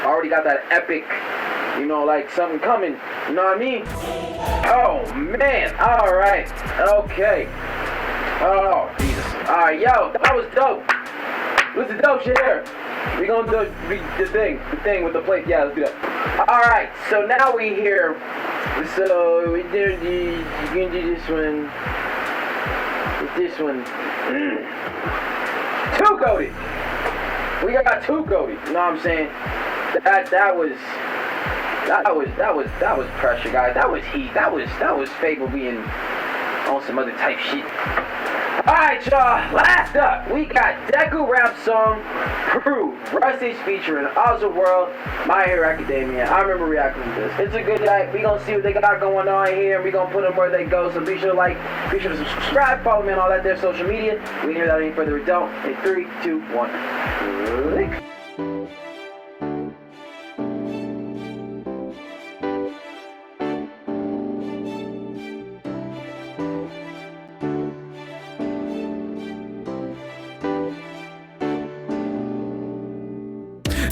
Already got that epic, you know, like something coming, you know what I mean? Oh man, alright, okay. Oh, Jesus. Alright, yo, that was dope. Listen, dope shit here. We gonna do the thing with the plate. Yeah, let's do that. Alright, so now we here. So we did you can do this one. This one. 2 goated. We got 2 goated. You know what I'm saying? That was pressure, guys. That was heat. That was FabvL being on some other type shit. Alright, y'all. Last up, we got DEKU rap song Prove. Rustage featuring World, My Hero Academia. I remember reacting to this. It's a good night. We gonna see what they got going on here. We gonna put them where they go. So be sure to like, be sure to subscribe, follow me on all that there social media. We didn't hear that any further. We don't. In 3, 2, 1. Click.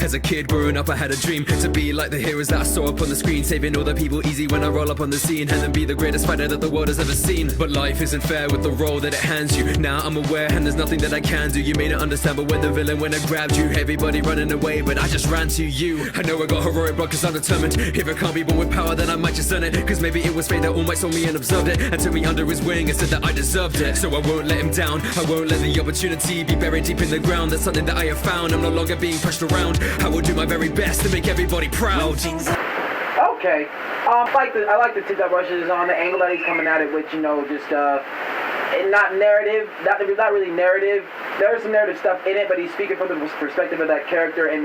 As a kid growing up I had a dream to be like the heroes that I saw up on the screen, saving all the people easy when I roll up on the scene, and then be the greatest fighter that the world has ever seen. But life isn't fair with the role that it hands you. Now I'm aware and there's nothing that I can do. You may not understand, but when the villain, when I grabbed you, everybody running away, but I just ran to you. I know I got heroic blood cause I'm determined. If I can't be born with power, then I might just earn it, cause maybe it was fate that almighty saw me and observed it, and took me under his wing and said that I deserved it. So I won't let him down, I won't let the opportunity be buried deep in the ground. That's something that I have found. I'm no longer being pushed around. I will do my very best to make everybody proud. Okay. I like the tip that Rustage is on, the angle that he's coming at it with, you know, just not narrative, not really narrative. There's some narrative stuff in it, but he's speaking from the perspective of that character in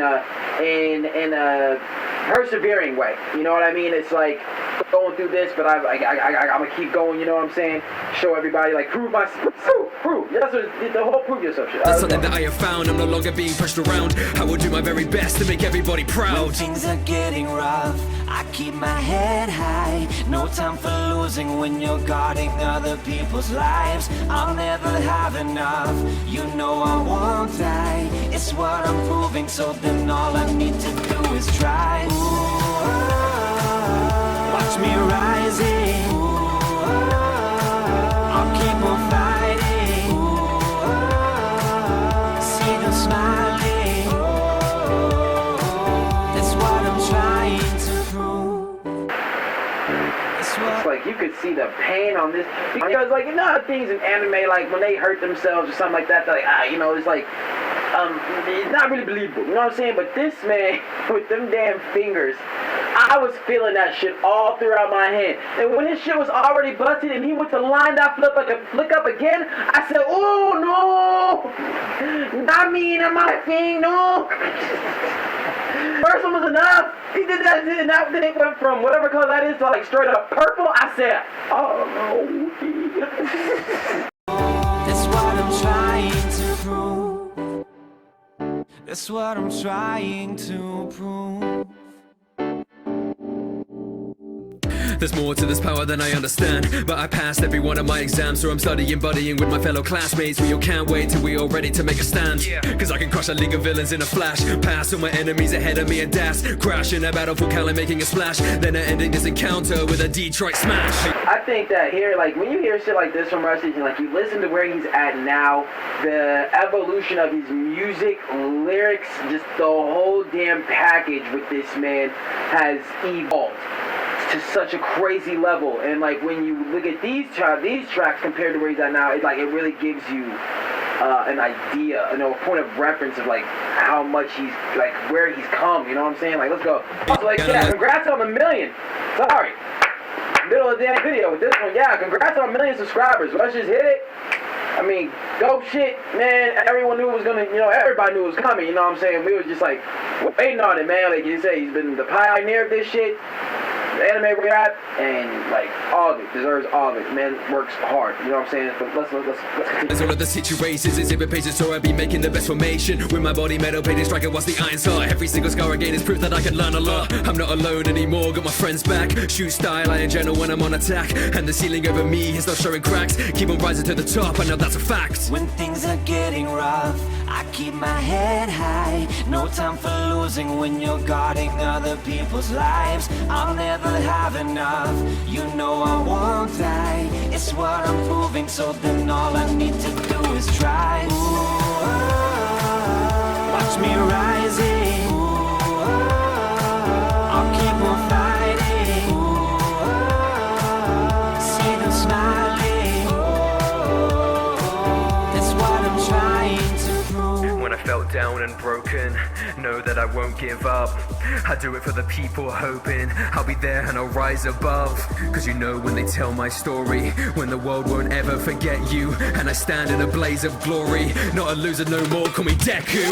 persevering way. You know what I mean? It's like going through this, but I'm gonna keep going. You know what I'm saying? Show everybody, like, prove. Yeah, that's what the whole prove yourself shit. That's something that I have found. I'm no longer being pushed around. I will do my very best to make everybody proud. When things are getting rough, I keep my head high. No time for losing when you're guarding other people's lives. I'll never have enough. You know I won't die. It's what I'm proving, so then all I need to do is try. Ooh, watch me rising. Ooh, I'll keep on fighting. Ooh, see them smiling. That's what I'm trying to prove. It's like you could see the pain on this, because, like, you know, things in anime, like when they hurt themselves or something like that, they're like, you know, it's like, it's not really believable, you know what I'm saying? But this man, with them damn fingers, I was feeling that shit all throughout my hand. And when his shit was already busted and he went to line that flick up again, I said, oh no, not me and my thing, no. First one was enough. He did that, and then it went from whatever color that is to, like, straight up purple. I said, oh no. That's what I'm trying to prove. That's what I'm trying to prove. There's more to this power than I understand, but I passed every one of my exams, so I'm studying, buddying with my fellow classmates. We all can't wait till we all ready to make a stand, cause I can crush a league of villains in a flash. Pass all my enemies ahead of me and dash, crash in a battlefield Cali making a splash, then ending this encounter with a Detroit smash. I think that here, like, when you hear shit like this from Rustage, and, like, you listen to where he's at now, the evolution of his music, lyrics, just the whole damn package with this man has evolved to such a crazy level. And, like, when you look at these tracks compared to where he's at now, it really gives you an idea, you know, a point of reference of, like, how much he's, like, where he's come, you know what I'm saying? Like, let's go. Also, like, yeah, congrats on the 1 million. Sorry, middle of the damn video with this one. Yeah, congrats on 1 million subscribers. Let's just hit it. I mean, dope shit, man. Everyone knew it was gonna, you know, everybody knew it was coming, you know what I'm saying? We was just, like, waiting on it, man. Like you say, he's been the pioneer of this shit. The anime we're at, and, like, all of it deserves all of it. Man works hard, you know what I'm saying? But let's continue. As all of the situations, exhibit pages, so I be making the best formation. With my body metal painted striker, what's the iron heart? Every single scar again is proof that I can learn a lot. I'm not alone anymore, got my friends back. Shoot style, I in general when I'm on attack. And the ceiling over me is not showing cracks. Keep on rising to the top, I know that's a fact. When things are getting rough, I keep my head high. No time for losing when you're guarding other people's lives. I'll never have enough. You know I won't die. It's what I'm proving, so then all I need to do is try. Ooh, watch me rising. Ooh, I'll keep on fighting. Ooh, see them smiling. That's what I'm trying to prove. When I felt down and broken, know that I won't give up. I do it for the people, hoping I'll be there and I'll rise above. Cause you know when they tell my story, when the world won't ever forget you, and I stand in a blaze of glory, not a loser no more, call me DEKU.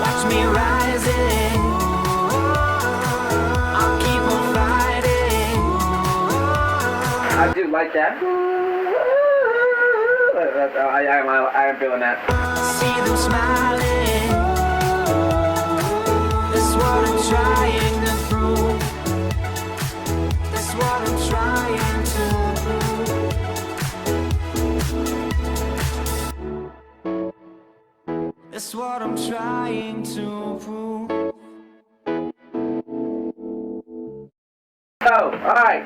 Watch me rising. I'll keep on fighting. I do like that. I am feeling that. See them smiling. That's what I'm trying to prove. That's what I'm trying to prove. That's what I'm trying to prove. Oh, alright.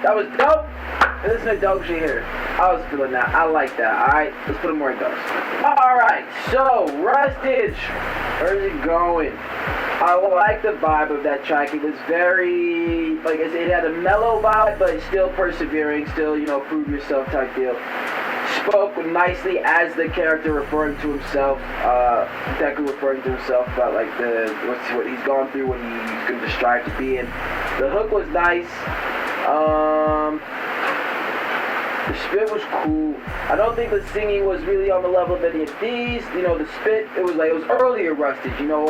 That was dope. Listen to dope shit here. I was feeling that. I like that. Alright, let's put more in those. Alright, so Rustage. Where's it going? I like the vibe of that track. It was very, like I said, it had a mellow vibe, but still persevering, still, you know, prove yourself type deal. Spoke nicely as the character referring to himself, DEKU referring to himself about, like, what he's gone through, what he's going to strive to be in. The hook was nice. The spit was cool. I don't think the singing was really on the level of any of these. You know, the spit, it was earlier Rustage. You know,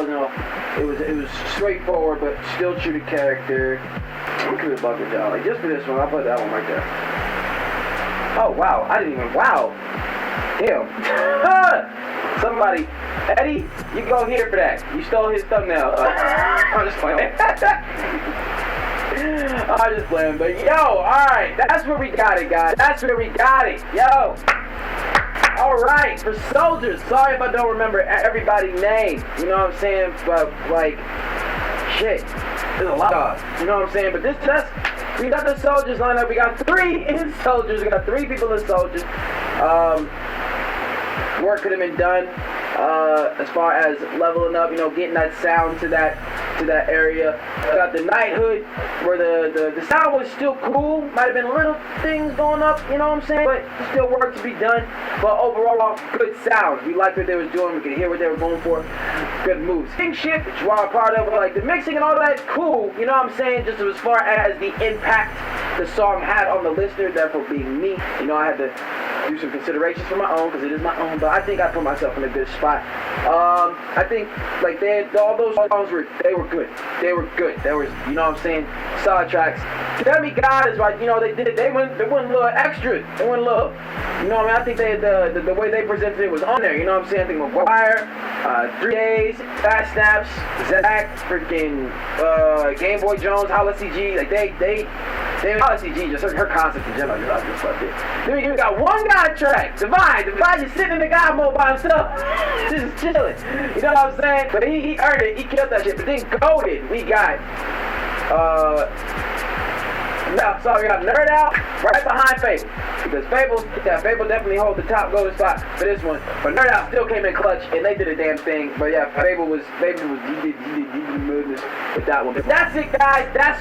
it was straightforward, but still true to character. I'm gonna bug it down. Like just for this one, I'll put that one right there. Oh wow, I didn't even. Wow. Damn. Somebody, Eddie, you go here for that. You stole his thumbnail. I'm just playing. I'm just playing, but yo, alright, that's where we got it, guys. That's where we got it. Yo. Alright, for soldiers, sorry if I don't remember everybody's name. You know what I'm saying? But like, shit. There's a lot of, you know what I'm saying? But this test, we got the soldiers lined up. We got 3 in soldiers. We got 3 people in soldiers. Work could have been done as far as leveling up, you know, getting that sound to that area. We got the knighthood where the sound was still cool. Might have been little things going up, you know what I'm saying? But still work to be done. But overall, good sounds. We liked what they was doing. We could hear what they were going for. Good moves. Kingship, which we're all part of, like the mixing and all that, cool. You know what I'm saying? Just as far as the impact the song had on the listener, therefore being me, you know, I had to do some considerations for my own, because it is my own, but I think I put myself in a good spot. I think, like, all those songs were good. They were good. There was, you know what I'm saying, solid tracks. Demigod is like, you know, they went a little extra. They went a little, you know what I mean? I think the way they presented it was on there, you know what I'm saying? I think McGuire, 3 Days, Daddyphatsnaps, Zach, freaking, GameboyJones, HalaCG, like, HalaCG, just her concept in general, I just loved it. Then we got one guy track, Divide just sitting in the God mode by himself, just chilling. You know what I'm saying? But he earned it, he killed that shit. But then Goated, we got, we got Nerdout right behind FabvL. Because FabvL definitely holds the top golden spot for this one. But Nerdout still came in clutch and they did a damn thing. But yeah, FabvL he did movements with that one. But that's it, guys. That's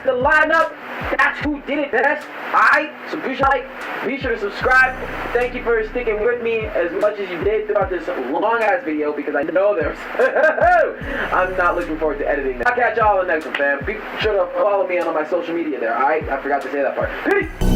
the lineup. That's who did it best. Alright, so be sure to subscribe. Thank you for sticking with me as much as you did throughout this long ass video, because I know there's I'm not looking forward to editing that. I'll catch y'all on the next one, fam. Be sure to follow me on my social media there, alright? I forgot to say that part. Peace!